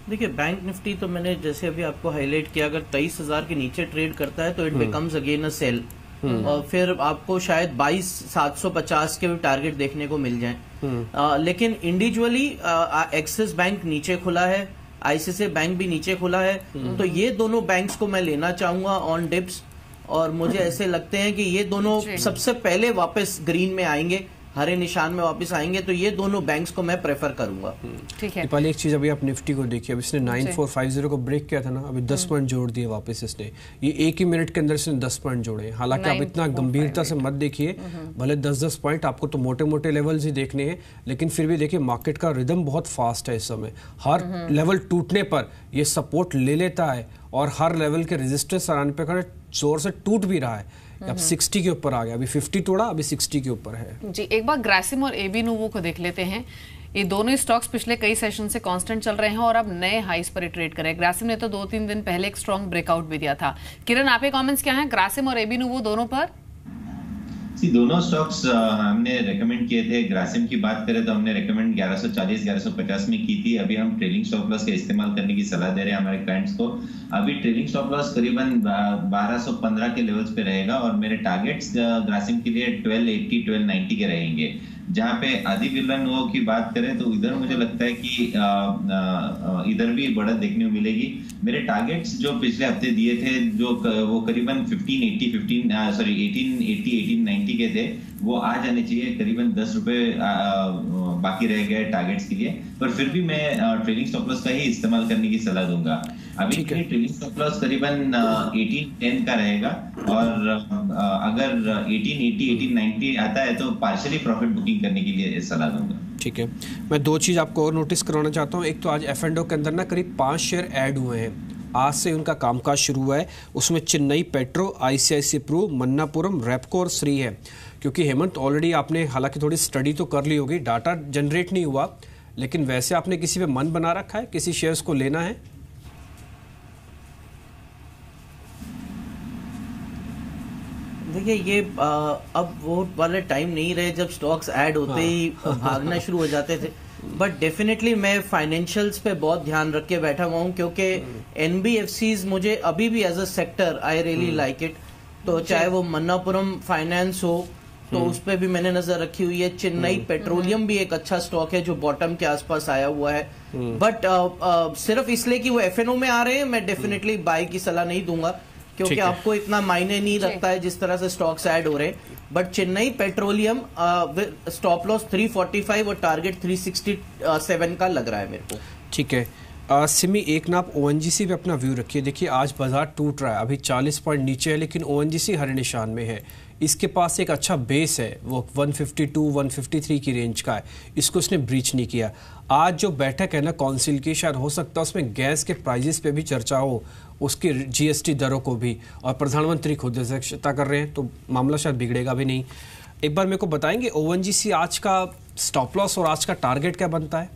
देखिए, बैंक निफ्टी तो मैंने जैसे अभी आपको हाईलाइट किया, अगर 23,000 के नीचे ट्रेड करता है तो it becomes again a sell, और फिर आपको शायद 22,750 के भी टारगेट देखने को मिल जाए। लेकिन इंडिविजुअली एक्सिस बैंक नीचे खुला है, आईसीआईसीआई बैंक भी नीचे खुला है, तो ये दोनों बैंक्स को मैं लेना चाहूंगा ऑन डिप्स, और मुझे ऐसे लगते हैं कि ये दोनों सबसे पहले वापस ग्रीन में आएंगे। हरे निशान में वापस आएंगे, तो ये दोनों बैंक्स को मैं प्रेफर करूंगा। ठीक है। दीपाली, एक चीज अभी आप निफ्टी को देखिए, अब इसने 9450 को ब्रेक किया था ना, अभी 10 पॉइंट जोड़ दिए वापस इसने। ये एक ही मिनट के अंदर इसने 10 पॉइंट जोड़े। हालांकि आप इतना गंभीरता से मत देखिए, भले 10-10 पॉइंट, आपको तो मोटे मोटे लेवल्स ही देखने हैं, लेकिन फिर भी देखिए मार्केट का रिदम बहुत फास्ट है इस समय। हर लेवल टूटने पर ये सपोर्ट ले लेता है और हर लेवल के रेजिस्टेंस आने पर जोर से टूट भी रहा है। अब 60 के ऊपर आ गया, अभी 50 तोड़ा, अभी 60 के ऊपर है। जी, एक बार ग्रासिम और एबी नोवो को देख लेते हैं। ये दोनों स्टॉक्स पिछले कई सेशन से कांस्टेंट चल रहे हैं और अब नए हाईस पर ट्रेड कर रहे हैं। ग्रासिम ने तो 2-3 दिन पहले एक स्ट्रॉन्ग ब्रेकआउट भी दिया था। किरण, आपके कमेंट्स क्या हैं ग्रासिम और एबी नोवो दोनों पर? दोनों स्टॉक्स हमने रेकमेंड किए थे। ग्रासिम की बात करें तो हमने रेकमेंड 1140-1150 में की थी। अभी हम ट्रेलिंग स्टॉप लॉस का इस्तेमाल करने की सलाह दे रहे हैं हमारे क्लाइंट्स को। अभी ट्रेलिंग स्टॉप लॉस करीबन 1215 के लेवल्स पे रहेगा और मेरे टारगेट्स ग्रासिम के लिए 1280-1290 के रहेंगे। जहाँ पे आदि बिरला नुओ की बात करें तो इधर मुझे लगता है कि इधर भी बढ़त देखने को मिलेगी। मेरे टारगेट्स जो पिछले हफ्ते दिए थे जो वो करीबन 1880 के थे, वो आ जाने चाहिए। करीबन 10 रुपए बाकी रह गए टारगेट्स के लिए, पर फिर भी मैं ट्रेलिंग स्टॉप लॉस का ही इस्तेमाल करने की सलाह दूंगा। अभी के लिए ट्रेलिंग स्टॉप लॉस करीबन 1810 का रहेगा और अगर 1880-1890 आता है तो पार्शियली प्रॉफिट बुकिंग करने के लिए सलाह दूंगा। ठीक है, मैं दो चीज़ आपको और नोटिस कराना चाहता हूँ। एक तो आज F&O के अंदर ना करीब 5 शेयर ऐड हुए हैं, आज से उनका कामकाज शुरू हुआ है। उसमें Chennai petro, ICICI pru, Manappuram, Repco और श्री है। क्योंकि हेमंत, ऑलरेडी आपने हालांकि थोड़ी स्टडी तो कर ली होगी, डाटा जनरेट नहीं हुआ, लेकिन वैसे आपने किसी पे मन बना रखा है, किसी शेयर्स को लेना है? देखिए, ये अब वो वाले टाइम नहीं रहे जब स्टॉक्स ऐड होते ही भागना शुरू हो जाते थे, बट डेफिनेटली मैं फाइनेंशियल्स पे बहुत ध्यान रख के बैठा हुआ हूँ क्योंकि NBFCs मुझे अभी भी as a sector I really like it. तो चाहे वो मन्नापुरम फाइनेंस हो तो उस पर भी मैंने नजर रखी हुई है। चेन्नई पेट्रोलियम भी एक अच्छा स्टॉक है जो बॉटम के आसपास आया हुआ है, बट सिर्फ इसलिए कि वो F&O में आ रहे हैं मैं डेफिनेटली बाय की सलाह नहीं दूंगा क्योंकि आपको इतना मायने नहीं रखता है जिस तरह से स्टॉक्स ऐड हो रहे हैं। But Chennai petroleum stop loss 345 और टारगेट 367 का लग रहा है मेरे को। ठीक है, सिमी, एक ना आप ONGC पे अपना व्यू रखिए। देखिए आज बाजार टूट रहा है, अभी 40 पॉइंट नीचे है, लेकिन ONGC हरे निशान में है। इसके पास एक अच्छा बेस है, वो 152-153 की रेंज का है, इसको इसने ब्रीच नहीं किया। आज जो बैठक है ना काउंसिल की, शायद हो सकता है उसमें गैस के प्राइजेस पे भी चर्चा हो, उसकी GST दरों को भी, और प्रधानमंत्री खुद अध्यक्षता कर रहे हैं तो मामला शायद बिगड़ेगा भी नहीं। एक बार मेरे को बताएंगे ONGC आज का स्टॉप लॉस और आज का टारगेट क्या बनता है?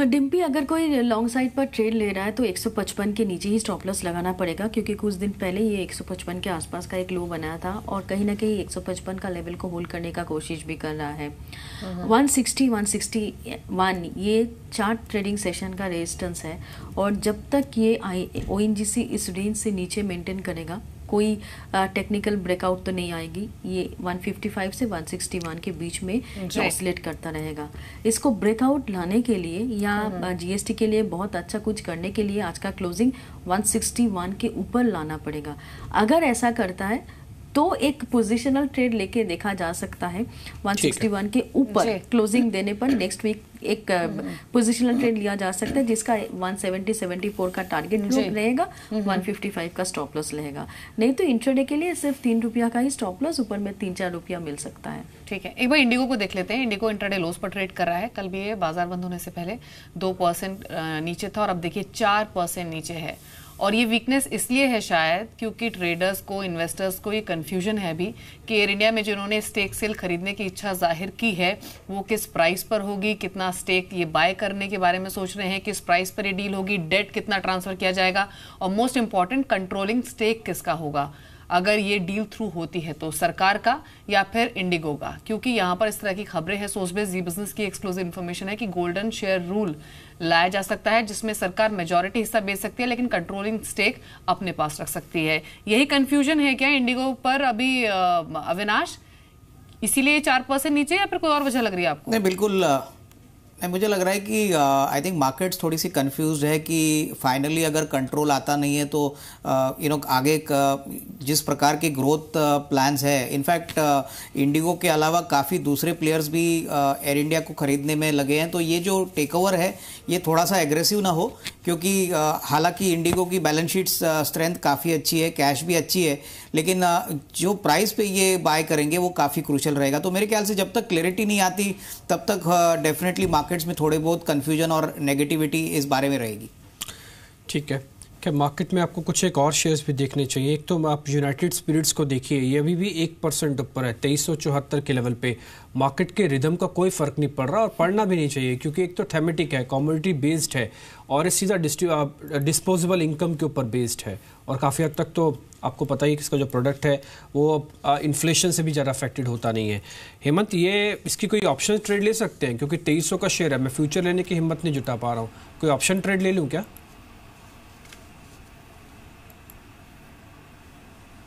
डिम्पी, अगर कोई लॉन्ग साइड पर ट्रेड ले रहा है तो 155 के नीचे ही स्टॉप लॉस लगाना पड़ेगा क्योंकि कुछ दिन पहले ये 155 के आसपास का एक लो बनाया था और कहीं ना कहीं 155 का लेवल को होल्ड करने का कोशिश भी कर रहा है। 160-161 ये 4 ट्रेडिंग सेशन का रेजिस्टेंस है और जब तक ये ONGC इस रेंज से नीचे मेंटेन करेगा, कोई टेक्निकल ब्रेकआउट तो नहीं आएगी। ये 155 से 161 के बीच में ऑसिलेट करता रहेगा। इसको ब्रेकआउट लाने के लिए या GST के लिए बहुत अच्छा कुछ करने के लिए आज का क्लोजिंग 161 के ऊपर लाना पड़ेगा। अगर ऐसा करता है तो एक पोजिशनल ट्रेड लेके देखा जा सकता है। 161 के ऊपर क्लोजिंग देने पर नेक्स्ट वीक एक पोजिशनल ट्रेड लिया जा सकता है जिसका 170-74 का टारगेट रहेगा, 155 का स्टॉप लॉस रहेगा। नहीं तो इंट्राडे के लिए सिर्फ 3 रुपया का ही स्टॉप लॉस, ऊपर में 3-4 रुपया मिल सकता है। ठीक है, एक बार इंडिगो को देख लेते हैं। इंडिगो इंट्राडे लोस पर ट्रेड कर रहा है। कल भी ये बाजार बंद होने से पहले 2% नीचे था और अब देखिए 4% नीचे है। और ये वीकनेस इसलिए है शायद क्योंकि ट्रेडर्स को, इन्वेस्टर्स को ये कंफ्यूजन है भी कि एयर इंडिया में जिन्होंने स्टेक सेल खरीदने की इच्छा जाहिर की है वो किस प्राइस पर होगी, कितना स्टेक ये बाय करने के बारे में सोच रहे हैं, किस प्राइस पर ये डील होगी, डेट कितना ट्रांसफर किया जाएगा और मोस्ट इंपॉर्टेंट कंट्रोलिंग स्टेक किसका होगा अगर ये डील थ्रू होती है तो, सरकार का या फिर इंडिगो का। क्योंकि यहाँ पर इस तरह की खबरें हैं, सोर्सबेस जी बिजनेस की एक्सक्लूसिव इन्फॉर्मेशन है कि गोल्डन शेयर रूल लाया जा सकता है जिसमें सरकार मेजॉरिटी हिस्सा बेच सकती है लेकिन कंट्रोलिंग स्टेक अपने पास रख सकती है। यही कंफ्यूजन है क्या इंडिगो पर अभी अविनाश, इसीलिए 4% नीचे या फिर कोई और वजह लग रही है आपको? नहीं, बिल्कुल मुझे लग रहा है कि आई थिंक मार्केट्स थोड़ी सी कंफ्यूज्ड है कि फाइनली अगर कंट्रोल आता नहीं है तो आगे जिस प्रकार के ग्रोथ प्लान्स है, इनफैक्ट इंडिगो के अलावा काफ़ी दूसरे प्लेयर्स भी एयर इंडिया को खरीदने में लगे हैं, तो ये जो टेक ओवर है ये थोड़ा सा एग्रेसिव ना हो, क्योंकि हालांकि इंडिगो की बैलेंस शीट स्ट्रेंथ काफ़ी अच्छी है, कैश भी अच्छी है, लेकिन जो प्राइस पे ये बाय करेंगे वो काफ़ी क्रूशियल रहेगा। तो मेरे ख्याल से जब तक क्लैरिटी नहीं आती तब तक डेफिनेटली मार्केट्स में थोड़े बहुत कन्फ्यूजन और नेगेटिविटी इस बारे में रहेगी। ठीक है, क्या मार्केट में आपको कुछ एक और शेयर्स भी देखने चाहिए? एक तो आप यूनाइटेड स्पिरिट्स को देखिए, ये अभी भी 1% ऊपर है 2374 के लेवल पे। मार्केट के रिदम का कोई फर्क नहीं पड़ रहा और पड़ना भी नहीं चाहिए, क्योंकि एक तो थेमेटिक है, कमोडिटी बेस्ड है और सीधा डिस्पोजेबल इनकम के ऊपर बेस्ड है, और काफ़ी हद तक तो आपको पता ही कि इसका जो प्रोडक्ट है वो इन्फ्लेशन से भी ज़्यादा अफेक्टेड होता नहीं है। हेमंत, ये इसकी कोई ऑप्शन ट्रेड ले सकते हैं? क्योंकि 2300 का शेयर है, मैं फ्यूचर लेने की हिम्मत नहीं जुटा पा रहा हूँ, कोई ऑप्शन ट्रेड ले लूँ क्या?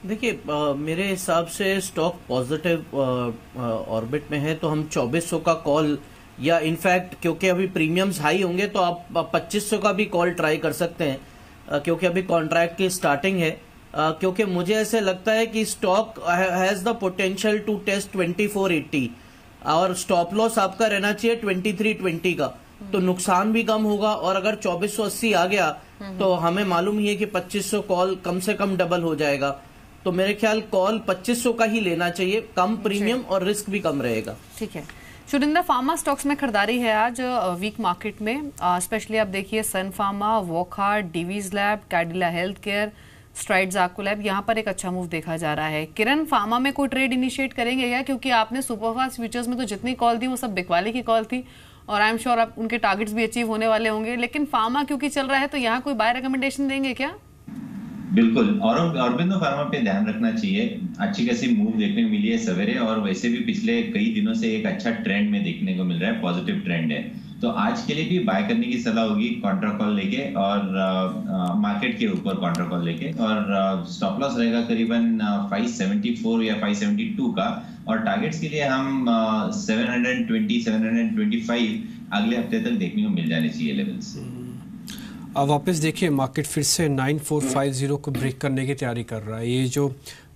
देखिए, मेरे हिसाब से स्टॉक पॉजिटिव ऑर्बिट में है, तो हम 2400 का कॉल, या इनफैक्ट क्योंकि अभी प्रीमियम्स हाई होंगे तो आप 2500 का भी कॉल ट्राई कर सकते हैं, क्योंकि अभी कॉन्ट्रैक्ट की स्टार्टिंग है। क्योंकि मुझे ऐसे लगता है कि stock has the potential to test 2480 और स्टॉप लॉस आपका रहना चाहिए 2320 का, तो नुकसान भी कम होगा। और अगर 2480 आ गया तो हमें मालूम ही है कि 2500 कॉल कम से कम डबल हो जाएगा। तो मेरे ख्याल कॉल 2500 का ही लेना चाहिए, कम प्रीमियम और रिस्क भी कम रहेगा। ठीक है सुरिंदर, फार्मा स्टॉक्स में खरीदारी है आज वीक मार्केट में, स्पेशली आप देखिए sun pharma, Wockhardt, Divi's lab, Cadila healthcare, Strides Arcolab, यहाँ पर एक अच्छा मूव देखा जा रहा है। किरण, फार्मा में कोई ट्रेड इनिशिएट करेंगे क्या? क्योंकि आपने सुपरफास्ट फ्यूचर्स में तो जितनी कॉल थी वो सब बिकवाली की कॉल थी और आई एम श्योर आप उनके टारगेट्स भी अचीव होने वाले होंगे, लेकिन फार्मा क्योंकि चल रहा है तो यहाँ कोई बाय रिकमेंडेशन देंगे क्या? बिल्कुल, और ऑरोबिंदो फार्मा पे ध्यान रखना चाहिए। अच्छी खासी मूव देखने को मिली है सवेरे, और वैसे भी पिछले कई दिनों से एक अच्छा ट्रेंड में देखने को मिल रहा है, पॉजिटिव ट्रेंड है। तो आज के लिए भी बाय करने की सलाह होगी कॉन्ट्रा कॉल लेके, और मार्केट के ऊपर कॉन्ट्रा कॉल लेके, और स्टॉप लॉस रहेगा करीबन 574 या 572 का, और टारगेट्स के लिए हम 720 725 अगले हफ्ते तक देखने को मिल जाने चाहिए लेवल्स। अब वापस देखिए, मार्केट फिर से 9450 को ब्रेक करने की तैयारी कर रहा है। ये जो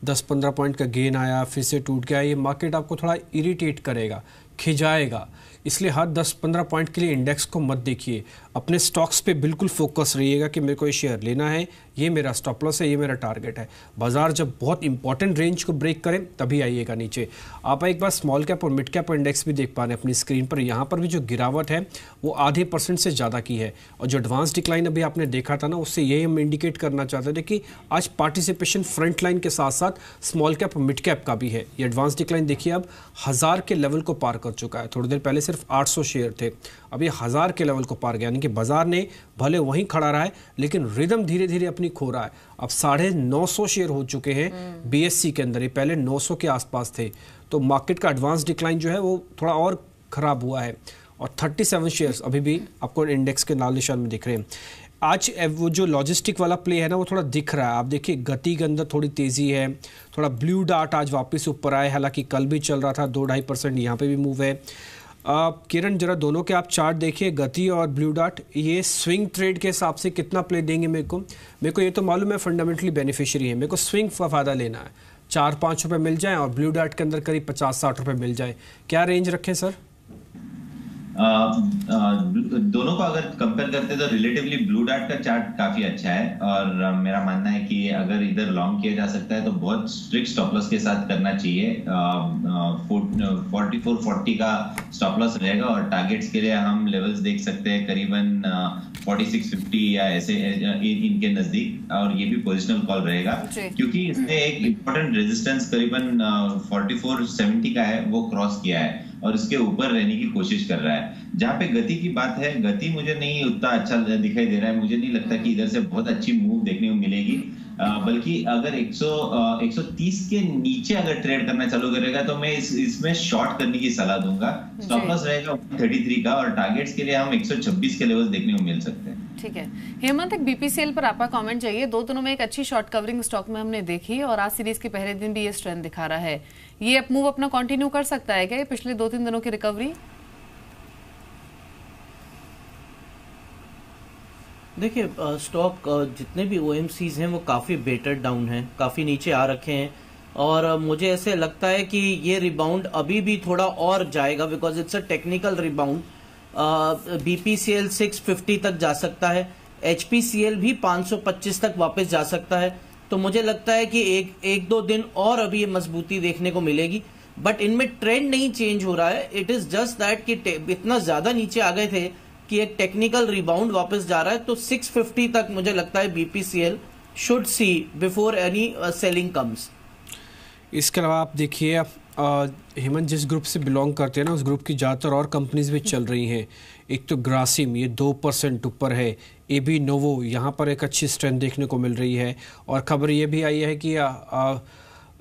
10-15 पॉइंट का गेन आया फिर से टूट गया, ये मार्केट आपको थोड़ा इरिटेट करेगा, खिजाएगा, इसलिए हर 10-15 पॉइंट के लिए इंडेक्स को मत देखिए, अपने स्टॉक्स पे बिल्कुल फोकस रहिएगा कि मेरे को ये शेयर लेना है, ये मेरा स्टॉप लॉस है, ये मेरा टारगेट है। बाजार जब बहुत इंपॉर्टेंट रेंज को ब्रेक करें तभी आइएगा नीचे। आप एक बार स्मॉल कैप और मिड कैप इंडेक्स भी देख पा रहे हैं अपनी स्क्रीन पर, यहाँ पर भी जो गिरावट है वो आधे % से ज़्यादा की है, और जो एडवांस डिक्लाइन अभी आपने देखा था ना, उससे यही हम इंडिकेट करना चाहते थे कि आज पार्टिसिपेशन फ्रंट लाइन के साथ साथ स्मॉल कैप और मिड कैप का भी है। ये एडवांस डिक्लाइन देखिए अब 1000 के लेवल को पार कर चुका है, थोड़ी देर पहले सिर्फ 800 शेयर थे, अभी 1000 के लेवल को पार गया, यानी कि बाजार ने भले वहीं खड़ा रहा है लेकिन रिदम धीरे धीरे अपनी खो रहा है। अब 950 शेयर हो चुके हैं बीएससी के अंदर, ये पहले 900 के आसपास थे, तो मार्केट का एडवांस डिक्लाइन जो है वो थोड़ा और खराब हुआ है, और 37 शेयर्स अभी भी आपको इंडेक्स के लाल निशान में दिख रहे हैं। आज वो जो लॉजिस्टिक वाला प्ले है ना वो थोड़ा दिख रहा है, आप देखिए गति के अंदर थोड़ी तेज़ी है, थोड़ा ब्लू डार्ट आज वापस ऊपर आए, हालांकि कल भी चल रहा था 2-2.5%, यहाँ पे भी मूव है। किरण, जरा दोनों के आप चार्ट देखिए, गति और ब्लू डार्ट, ये स्विंग ट्रेड के हिसाब से कितना प्ले देंगे मेरे को ये तो मालूम है फंडामेंटली बेनिफिशियरी है, मेरे को स्विंग का फ़ायदा लेना है, 4-5 रुपये मिल जाए और ब्लू डार्ट के अंदर करीब 50-60 रुपये मिल जाए, क्या रेंज रखें सर? दोनों को अगर कंपेयर करते तो रिलेटिवली ब्लू डार्ट का चार्ट काफी अच्छा है, और मेरा मानना है कि अगर इधर लॉन्ग किया जा सकता है तो बहुत स्ट्रिक्ट स्टॉप लॉस के साथ करना चाहिए। 4440 का स्टॉप लॉस रहेगा, और टारगेट्स के लिए हम लेवल्स देख सकते हैं करीबन 4650 या ऐसे इनके नजदीक, और ये भी पोजिशनल कॉल रहेगा, क्योंकि इसने एक इंपॉर्टेंट रेजिस्टेंस करीबन 4470 का है वो क्रॉस किया है, और इसके ऊपर रहने की कोशिश कर रहा है। जहां पे गति की बात है, गति मुझे नहीं उतना अच्छा दिखाई दे रहा है, मुझे नहीं लगता कि इधर से बहुत अच्छी मूव देखने को मिलेगी, बल्कि अगर 130 के नीचे अगर ट्रेड करना चालू करेगा तो मैं इसमें शॉर्ट करने की सलाह दूंगा। स्टॉप लॉस रहेगा 133 का, और टारगेट्स के लिए हम 126 के लेवल्स देखने को मिल सकते हैं। ठीक है हेमंत, एक बीपीसीएल पर आपका कमेंट चाहिए। दो दिनों में एक अच्छी शॉर्ट कवरिंग स्टॉक में हमने देखी, और आज सीरीज के पहले दिन भी ये स्ट्रेंथ दिखा रहा है, ये अप मूव अपना कंटिन्यू कर सकता है क्या, ये पिछले 2-3 दिनों की रिकवरी? देखिए स्टॉक जितने भी OMCs हैं वो काफ़ी बेटर डाउन हैं, काफ़ी नीचे आ रखे हैं और मुझे ऐसे लगता है कि ये रिबाउंड अभी भी थोड़ा और जाएगा because it's a technical rebound. BPCL 650 तक जा सकता है, HPCL भी 525 तक वापस जा सकता है। तो मुझे लगता है कि एक दो दिन और अभी ये मजबूती देखने को मिलेगी, बट इनमें ट्रेंड नहीं चेंज हो रहा है। इट इज जस्ट दैट कि इतना ज्यादा नीचे आ गए थे कि एक टेक्निकल रिबाउंड वापस जा रहा है। तो 650 तक मुझे लगता है BPCL should see before any selling comes. इसके अलावा आप देखिए हेमंत जिस ग्रुप से बिलोंग करते हैं ना, उस ग्रुप की ज़्यादातर और कंपनीज भी चल रही हैं। एक तो ग्रासिम, ये 2% ऊपर है। AB नोवो, यहाँ पर एक अच्छी स्ट्रेंथ देखने को मिल रही है। और खबर ये भी आई है कि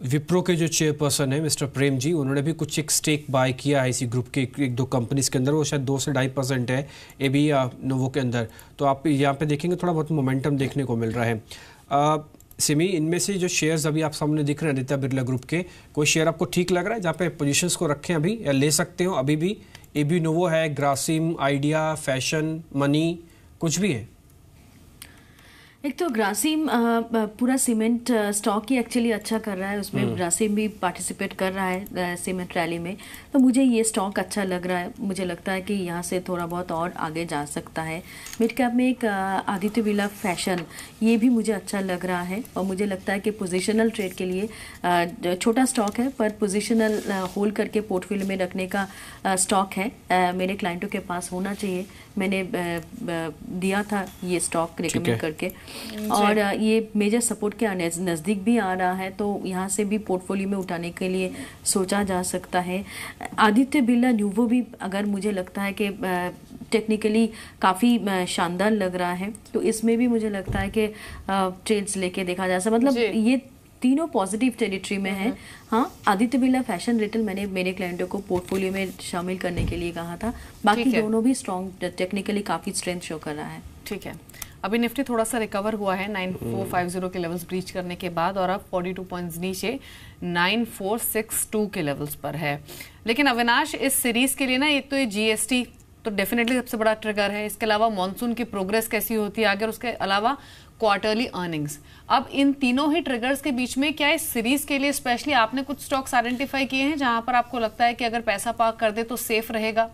विप्रो के जो चेयरपर्सन है मिस्टर प्रेम जी, उन्होंने भी कुछ एक स्टेक बाय किया है इसी ग्रुप के एक दो कंपनीज के अंदर। वो शायद 2 से 2.5% है AB नोवो के अंदर। तो आप यहाँ पे देखेंगे थोड़ा बहुत मोमेंटम देखने को मिल रहा है। सिमी, इनमें से जो शेयर्स अभी आप सामने दिख रहे हैं आदित्य बिरला ग्रुप के, कोई शेयर आपको ठीक लग रहा है जहाँ पे पोजीशंस को रखें अभी या ले सकते हो अभी भी? AB नोवो है, ग्रासिम, आइडिया, फैशन, मनी, कुछ भी है? एक तो ग्रासिम पूरा सीमेंट स्टॉक ही एक्चुअली अच्छा कर रहा है, उसमें ग्रासिम भी पार्टिसिपेट कर रहा है सीमेंट रैली में। तो मुझे ये स्टॉक अच्छा लग रहा है, मुझे लगता है कि यहाँ से थोड़ा बहुत और आगे जा सकता है। मिड कैप में एक आदित्य बिरला फैशन, ये भी मुझे अच्छा लग रहा है और मुझे लगता है कि पोजिशनल ट्रेड के लिए छोटा स्टॉक है पर पोजिशनल होल्ड करके पोर्टफोलियो में रखने का स्टॉक है। मेरे क्लाइंटों के पास होना चाहिए। मैंने दिया था ये स्टॉक रिकमेंड करके और ये मेजर सपोर्ट के नज़दीक भी आ रहा है, तो यहाँ से भी पोर्टफोलियो में उठाने के लिए सोचा जा सकता है। आदित्य बिरला न्यूवो भी अगर मुझे लगता है कि टेक्निकली काफ़ी शानदार लग रहा है, तो इसमें भी मुझे लगता है कि ट्रेड्स लेके देखा जा सकता, मतलब ये तीनों पॉजिटिव टेरिटरी में है। हाँ, आदित्य बिरला फैशन रिटेल मैंने मेरे क्लाइंटों को पोर्टफोलियो में शामिल करने के लिए कहा था। बाकी दोनों भी स्ट्रॉन्ग टेक्निकली काफ़ी स्ट्रेंथ शो कर रहा है। ठीक है, अभी निफ्टी थोड़ा सा रिकवर हुआ है 9450 के लेवल्स ब्रीच करने के बाद और अब 42 पॉइंट्स नीचे 9462 के लेवल्स पर है। लेकिन अविनाश, इस सीरीज के लिए ना एक तो ये GST तो डेफिनेटली सबसे बड़ा ट्रिगर है। इसके अलावा मॉनसून की प्रोग्रेस कैसी होती है आगे, उसके अलावा क्वार्टरली अर्निंग्स। अब इन तीनों ही ट्रिगर्स के बीच में क्या इस सीरीज के लिए स्पेशली आपने कुछ स्टॉक्स आइडेंटिफाई किए हैं जहां पर आपको लगता है कि अगर पैसा पार्क कर दे तो सेफ रहेगा?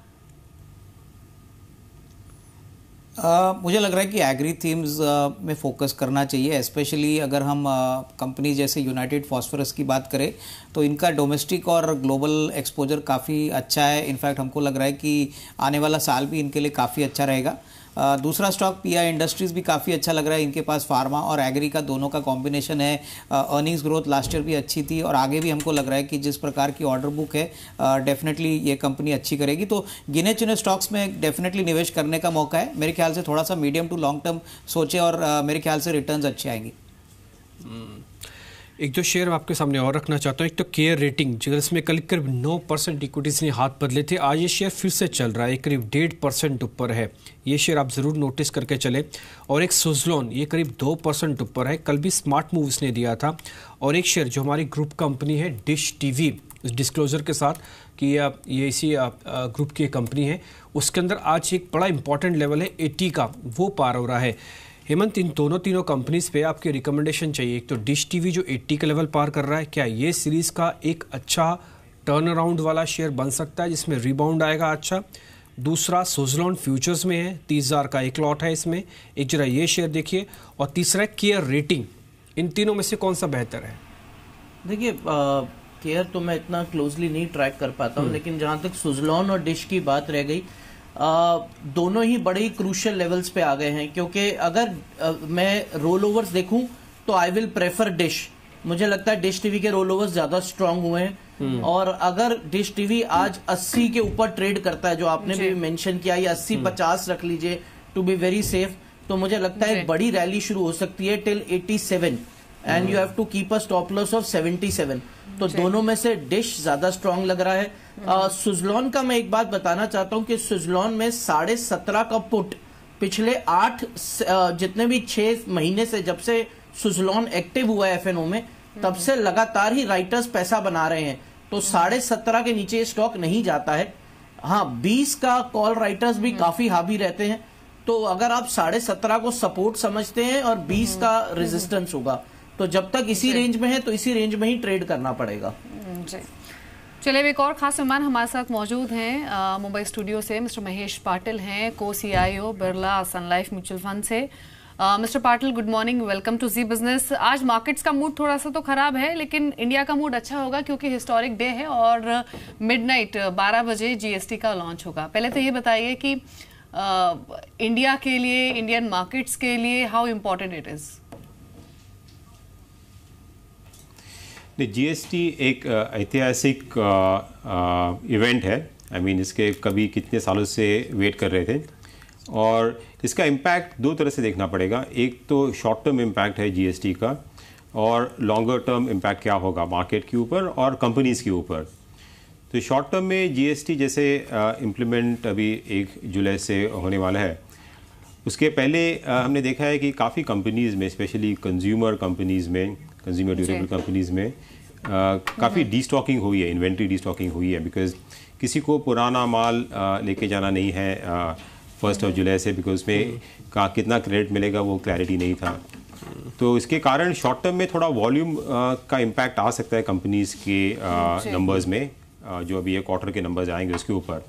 मुझे लग रहा है कि एग्री थीम्स में फोकस करना चाहिए, स्पेशली अगर हम कंपनी जैसे यूनाइटेड फॉस्फोरस की बात करें तो इनका डोमेस्टिक और ग्लोबल एक्सपोजर काफ़ी अच्छा है। इनफैक्ट हमको लग रहा है कि आने वाला साल भी इनके लिए काफ़ी अच्छा रहेगा। दूसरा स्टॉक PI इंडस्ट्रीज भी काफ़ी अच्छा लग रहा है। इनके पास फार्मा और एग्री का दोनों का कॉम्बिनेशन है। अर्निंग्स ग्रोथ लास्ट ईयर भी अच्छी थी और आगे भी हमको लग रहा है कि जिस प्रकार की ऑर्डर बुक है डेफिनेटली ये कंपनी अच्छी करेगी। तो गिने चुने स्टॉक्स में डेफिनेटली निवेश करने का मौका है। मेरे ख्याल से थोड़ा सा मीडियम टू लॉन्ग टर्म सोचे और मेरे ख्याल से रिटर्न्स अच्छे आएंगे। एक जो शेयर आपके सामने और रखना चाहता हूँ, एक तो केयर रेटिंग, जिसमें कल करीब 9% इक्विटीज ने हाथ बदले थे, आज ये शेयर फिर से चल रहा है, करीब 1.5% ऊपर है। ये शेयर आप ज़रूर नोटिस करके चले। और एक सुजलॉन, ये करीब 2% ऊपर है, कल भी स्मार्ट मूव्स ने दिया था। और एक शेयर जो हमारी ग्रुप कंपनी है डिश TV, इस डिस्क्लोजर के साथ कि ये इसी ग्रुप की कंपनी है, उसके अंदर आज एक बड़ा इंपॉर्टेंट लेवल है 80 का, वो पार हो रहा है। हेमंत, इन तीनों कंपनीज पे आपकी रिकमेंडेशन चाहिए। एक तो डिश TV जो 80 का लेवल पार कर रहा है, क्या ये सीरीज का एक अच्छा टर्न अराउंड वाला शेयर बन सकता है जिसमें रिबाउंड आएगा अच्छा? दूसरा सुजलॉन फ्यूचर्स में है, 30,000 का एक लॉट है इसमें, एक जरा ये शेयर देखिए। और तीसरा केयर रेटिंग। इन तीनों में से कौन सा बेहतर है? देखिए केयर तो मैं इतना क्लोजली नहीं ट्रैक कर पाता हूँ, लेकिन जहां तक सुजलॉन और डिश की बात रह गई, दोनों ही बड़े क्रूशियल लेवल्स पे आ गए हैं। क्योंकि अगर मैं रोल ओवर्स देखूं तो आई विल प्रेफर डिश। मुझे लगता है डिश TV के रोल ओवर्स ज्यादा स्ट्रांग हुए हैं। और अगर डिश TV आज 80 के ऊपर ट्रेड करता है, जो आपने भी मेंशन किया, ये 80-50 रख लीजिए टू बी वेरी सेफ, तो मुझे लगता है एक बड़ी रैली शुरू हो सकती है till 87 and you have to keep a stop loss of 77। तो दोनों में से डिश ज्यादा स्ट्रांग लग रहा है। सुजलॉन का मैं एक बात बताना चाहता हूं कि सुजलॉन में 17.5 का पुट पिछले 8 जितने भी 6 महीने से, जब से सुजलॉन एक्टिव हुआ है FNO में, तब से लगातार ही राइटर्स पैसा बना रहे हैं। तो 17.5 के नीचे ये स्टॉक नहीं जाता है। हाँ, 20 का कॉल राइटर्स भी काफी हावी रहते हैं। तो अगर आप 17.5 को सपोर्ट समझते हैं और 20 का रेजिस्टेंस होगा, तो जब तक इसी रेंज में है तो इसी रेंज में ही ट्रेड करना पड़ेगा। जी चलिए, एक और खास मेहमान हमारे साथ मौजूद हैं मुंबई स्टूडियो से। मिस्टर महेश पाटिल हैं, को CIO Birla sun life mutual fund से। Mister Patil, good morning, welcome to Zee business. आज मार्केट्स का मूड थोड़ा सा तो खराब है, लेकिन इंडिया का मूड अच्छा होगा क्योंकि हिस्टोरिक डे है और मिडनाइट 12 बजे GST का लॉन्च होगा। पहले तो ये बताइए कि इंडिया के लिए, इंडियन मार्केट्स के लिए how important it is? GST एक ऐतिहासिक इवेंट है। आई मीन इसके कभी कितने सालों से वेट कर रहे थे, और इसका इम्पैक्ट दो तरह से देखना पड़ेगा। एक तो शॉर्ट टर्म इम्पैक्ट है GST का, और लॉन्गर टर्म इम्पैक्ट क्या होगा मार्केट के ऊपर और कंपनीज़ के ऊपर। तो शॉर्ट टर्म में GST जैसे इम्प्लीमेंट अभी 1 जुलाई से होने वाला है, उसके पहले हमने देखा है कि काफ़ी कंपनीज़ में, स्पेशली कंज्यूमर कंपनीज़ में, कंज्यूमर ड्यूरेबल कंपनीज़ में काफ़ी डीस्टॉकिंग हुई है, इन्वेंट्री डीस्टॉकिंग हुई है, बिकॉज किसी को पुराना माल लेके जाना नहीं है 1 जुलाई से, बिकॉज उसमें कितना क्रेडिट मिलेगा वो क्लैरिटी नहीं था। तो इसके कारण शॉर्ट टर्म में थोड़ा वॉल्यूम का इम्पैक्ट आ सकता है कंपनीज़ के नंबर्स में, जो अभी ये क्वार्टर के नंबर्स आएंगे उसके ऊपर।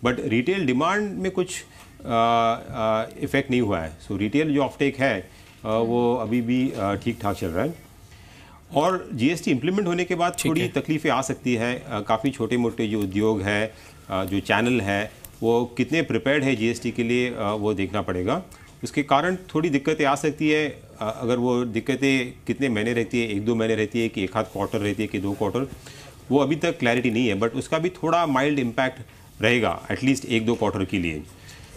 बट रिटेल डिमांड में कुछ इफ़ेक्ट नहीं हुआ है। सो रिटेल जो ऑफटेक है वो अभी भी ठीक ठाक चल रहा है। और GST इम्प्लीमेंट होने के बाद थोड़ी तकलीफ़ें आ सकती है। काफ़ी छोटे मोटे जो उद्योग है, जो चैनल है, वो कितने प्रिपेयर्ड है GST के लिए, वो देखना पड़ेगा। उसके कारण थोड़ी दिक्कतें आ सकती है। अगर वो दिक्कतें कितने महीने रहती है, 1-2 महीने रहती है, कि 1 आध क्वार्टर रहती है, कि 2 क्वार्टर, वो अभी तक क्लैरिटी नहीं है। बट उसका भी थोड़ा माइल्ड इम्पैक्ट रहेगा एटलीस्ट 1-2 क्वार्टर के लिए।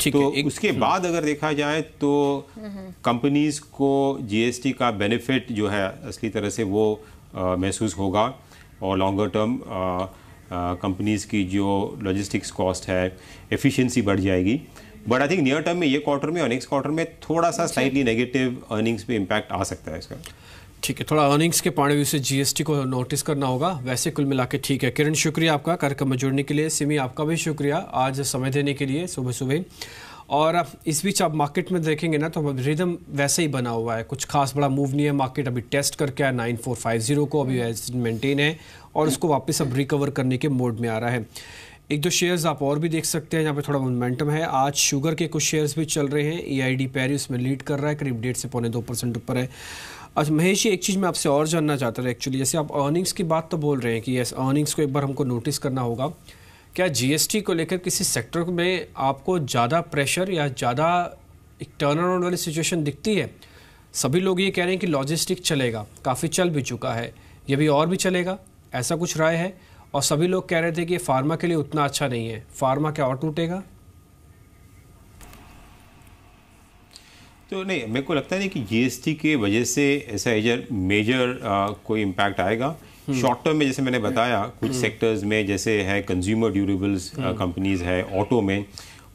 तो उसके बाद अगर देखा जाए तो कंपनीज़ को GST का बेनिफिट जो है असली तरह से वो महसूस होगा, और लॉन्गर टर्म कंपनीज़ की जो लॉजिस्टिक्स कॉस्ट है, एफिशिएंसी बढ़ जाएगी। But I think near term में, ये क्वार्टर में और नेक्स्ट क्वार्टर में थोड़ा सा स्लाइटली नेगेटिव अर्निंग्स पे इम्पैक्ट आ सकता है इसका। ठीक है, थोड़ा अर्निंग्स के पॉइंट ऑफ व्यू से GST को नोटिस करना होगा। वैसे कुल मिला के ठीक है। किरण, शुक्रिया आपका कार्यक्रम में जुड़ने के लिए। सिमी, आपका भी शुक्रिया आज समय देने के लिए सुबह सुबह। और इस बीच आप मार्केट में देखेंगे ना तो रिदम वैसे ही बना हुआ है, कुछ खास बड़ा मूव नहीं है। मार्केट अभी टेस्ट करके आया 9450 को, अभी मेंटेन है और उसको वापस अब रिकवर करने के मोड में आ रहा है। 1-2 शेयर्स आप और भी देख सकते हैं, यहाँ पे थोड़ा मोमेंटम है। आज शुगर के कुछ शेयर्स भी चल रहे हैं। EID पेरिस में लीड कर रहा है, करीब 1.5 से 1.25% ऊपर है। अच्छा महेश जी, एक चीज़ मैं आपसे और जानना चाहता था एक्चुअली, जैसे आप अर्निंग्स की बात तो बोल रहे हैं कि यस अर्निंग्स को एक बार हमको नोटिस करना होगा। क्या GST को लेकर किसी सेक्टर में आपको ज़्यादा प्रेशर या ज़्यादा एक टर्न अराउंड वाली सिचुएशन दिखती है? सभी लोग ये कह रहे हैं कि लॉजिस्टिक चलेगा, काफ़ी चल भी चुका है, ये भी और भी चलेगा, ऐसा कुछ राय है। और सभी लोग कह रहे थे कि फार्मा के लिए उतना अच्छा नहीं है, फार्मा क्या और टूटेगा? तो नहीं, मेरे को लगता नहीं कि GST के वजह से ऐसा मेजर कोई इम्पैक्ट आएगा। शॉर्ट टर्म में जैसे मैंने बताया, कुछ सेक्टर्स में जैसे है कंज्यूमर ड्यूरेबल्स कंपनीज है, ऑटो में,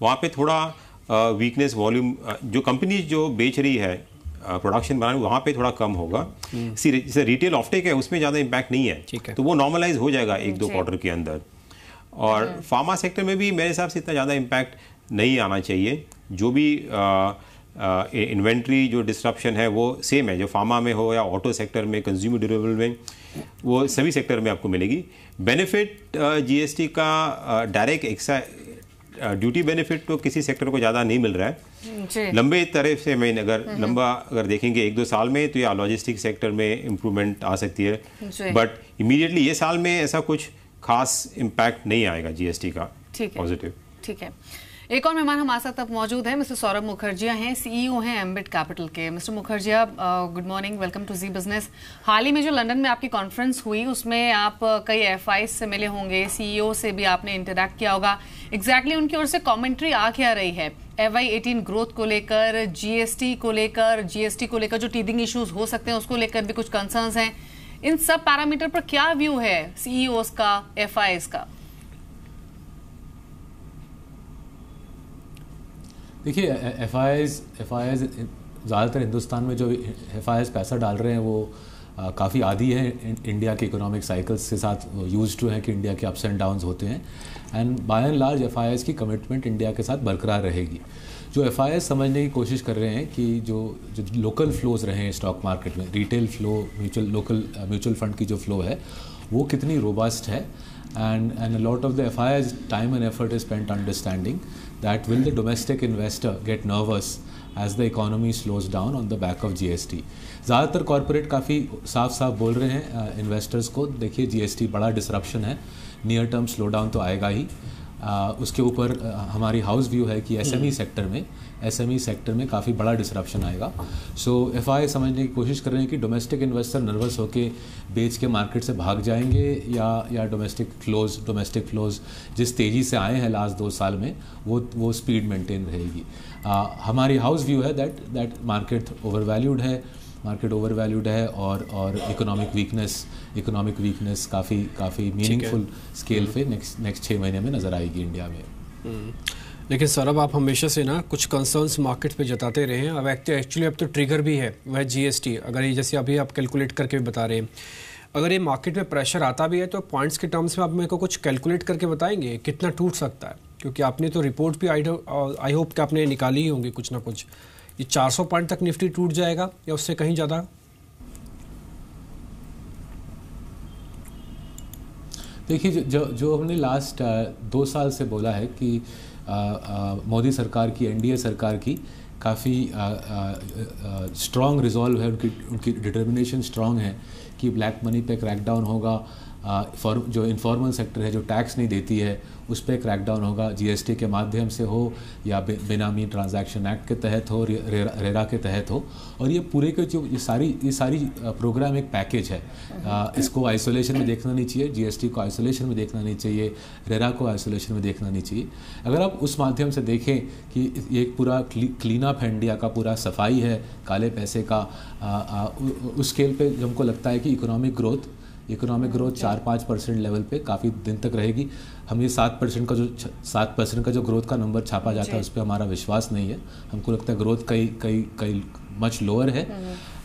वहाँ पे थोड़ा वीकनेस, वॉल्यूम जो कंपनीज जो बेच रही है प्रोडक्शन बनाने, वहाँ पे थोड़ा कम होगा। जैसे रिटेल ऑफटेक है उसमें ज़्यादा इम्पैक्ट नहीं है, तो वो नॉर्मलाइज हो जाएगा 1-2 क्वार्टर के अंदर। और फार्मा सेक्टर में भी मेरे हिसाब से इतना ज़्यादा इम्पैक्ट नहीं आना चाहिए। जो भी इन्वेंट्री जो डिस्ट्रप्शन है वो सेम है, जो फार्मा में हो या ऑटो सेक्टर में, कंज्यूमर ड्यूरेबल में, वो सभी सेक्टर में आपको मिलेगी। बेनिफिट GST का डायरेक्ट एक्सा ड्यूटी बेनिफिट तो किसी सेक्टर को ज़्यादा नहीं मिल रहा है लंबे तरह से। मैं अगर देखेंगे 1-2 साल में तो या लॉजिस्टिक सेक्टर में इम्प्रूवमेंट आ सकती है, बट इमीडिएटली ये साल में ऐसा कुछ खास इम्पैक्ट नहीं आएगा GST का पॉजिटिव। ठीक है, एक और मेहमान हमारे साथ अब मौजूद हैं, मिस्टर सौरभ मुखर्जिया हैं, CEO हैं एम्बिट कैपिटल के। Mister Mukherjea, good morning, welcome to Zee business. हाल ही में जो लंदन में आपकी कॉन्फ्रेंस हुई उसमें आप कई FIs से मिले होंगे, CEO से भी आपने इंटरैक्ट किया होगा। एग्जैक्टली उनकी ओर से कमेंट्री आ क्या रही है FY18 ग्रोथ को लेकर, GST को लेकर जो टीदिंग इश्यूज हो सकते हैं उसको लेकर भी कुछ कंसर्न्स हैं। इन सब पैरामीटर पर क्या व्यू है CEOs का, FIs का? देखिए, FIs ज़्यादातर हिंदुस्तान में जो FIs पैसा डाल रहे हैं वो काफ़ी आदी है इंडिया के इकोनॉमिक साइकिल्स के साथ, यूज्ड टू हैं कि इंडिया के अप्स एंड डाउन्स होते हैं। And by and large FIs की कमिटमेंट इंडिया के साथ बरकरार रहेगी। जो FIIs समझने की कोशिश कर रहे हैं कि जो लोकल फ्लोज रहे हैं स्टॉक मार्केट में, रिटेल फ्लो, म्यूचुअल फंड की जो फ्लो है वो कितनी रोबस्ट है, and a lot of the FIIs time and effort is spent understanding that will the domestic investor get nervous as the economy slows down on the back of GST. ज़्यादातर corporate काफ़ी साफ साफ बोल रहे हैं investors को, देखिए GST बड़ा डिसरप्शन है, नियर टर्म स्लो डाउन तो आएगा ही। उसके ऊपर हमारी हाउस व्यू है कि SME सेक्टर में काफ़ी बड़ा डिसरप्शन आएगा। सो FII समझने की कोशिश कर रहे हैं कि डोमेस्टिक इन्वेस्टर नर्वस होके बेच के मार्केट से भाग जाएंगे या डोमेस्टिक फ्लोज जिस तेज़ी से आए हैं लास्ट 2 साल में वो स्पीड मेंटेन रहेगी। हमारी हाउस व्यू है दैट मार्केट ओवरवैल्यूड है और इकोनॉमिक वीकनेस काफ़ी मीनिंगफुल स्केल पे नेक्स्ट 6 महीने में नज़र आएगी इंडिया में। लेकिन सौरभ, आप हमेशा से ना कुछ कंसर्न्स मार्केट पे जताते रहे हैं। अब एक्चुअली अब तो ट्रिगर भी है, वह GST। अगर ये जैसे अभी आप कैलकुलेट करके भी बता रहे हैं, अगर ये मार्केट में प्रेशर आता भी है तो पॉइंट्स के टर्म्स में आप मेरे को कुछ कैलकुलेट करके बताएंगे कितना टूट सकता है? क्योंकि आपने तो रिपोर्ट भी आई होप कि आपने निकाली ही होंगी कुछ ना कुछ। ये 400 पॉइंट तक निफ्टी टूट जाएगा या उससे कहीं ज़्यादा? देखिए, जो हमने लास्ट 2 साल से बोला है कि मोदी सरकार की, NDA सरकार की काफ़ी स्ट्रॉन्ग रिजॉल्व है, उनकी डिटर्मिनेशन स्ट्रॉन्ग है कि ब्लैक मनी पे क्रैकडाउन होगा, जो इनफॉर्मल सेक्टर है जो टैक्स नहीं देती है उस पर क्रैकडाउन होगा, GST के माध्यम से हो या बेनामी ट्रांजैक्शन एक्ट के तहत हो, रेरा के तहत हो। और ये पूरे के जो ये सारी प्रोग्राम एक पैकेज है। इसको आइसोलेशन में देखना नहीं चाहिए, GST को आइसोलेशन में देखना नहीं चाहिए, रेरा को आइसोलेशन में देखना नहीं चाहिए। अगर आप उस माध्यम से देखें कि ये एक पूरा क्लीन अप है, इंडिया का पूरा सफाई है काले पैसे का, उस स्केल पे हमको लगता है कि इकोनॉमिक ग्रोथ 4-5% लेवल पे काफ़ी दिन तक रहेगी। हम ये 7% का जो ग्रोथ का नंबर छापा जाता है उस पर हमारा विश्वास नहीं है। हमको लगता है ग्रोथ कई मच लोअर है।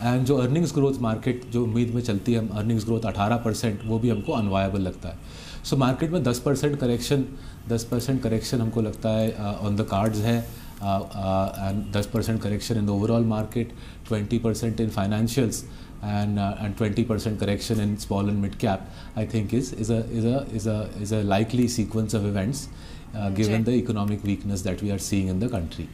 एंड जो अर्निंग्स ग्रोथ मार्केट जो उम्मीद में चलती है, अर्निंग्स ग्रोथ 18%, वो भी हमको अनवायबल लगता है। सो मार्केट में 10% करेक्शन हमको लगता है ऑन द कार्ड्स है। and 10% correction in the overall market, 20% in financials, and 20% correction in small and mid cap, I think is a likely sequence of events given the economic weakness that we are seeing in the country.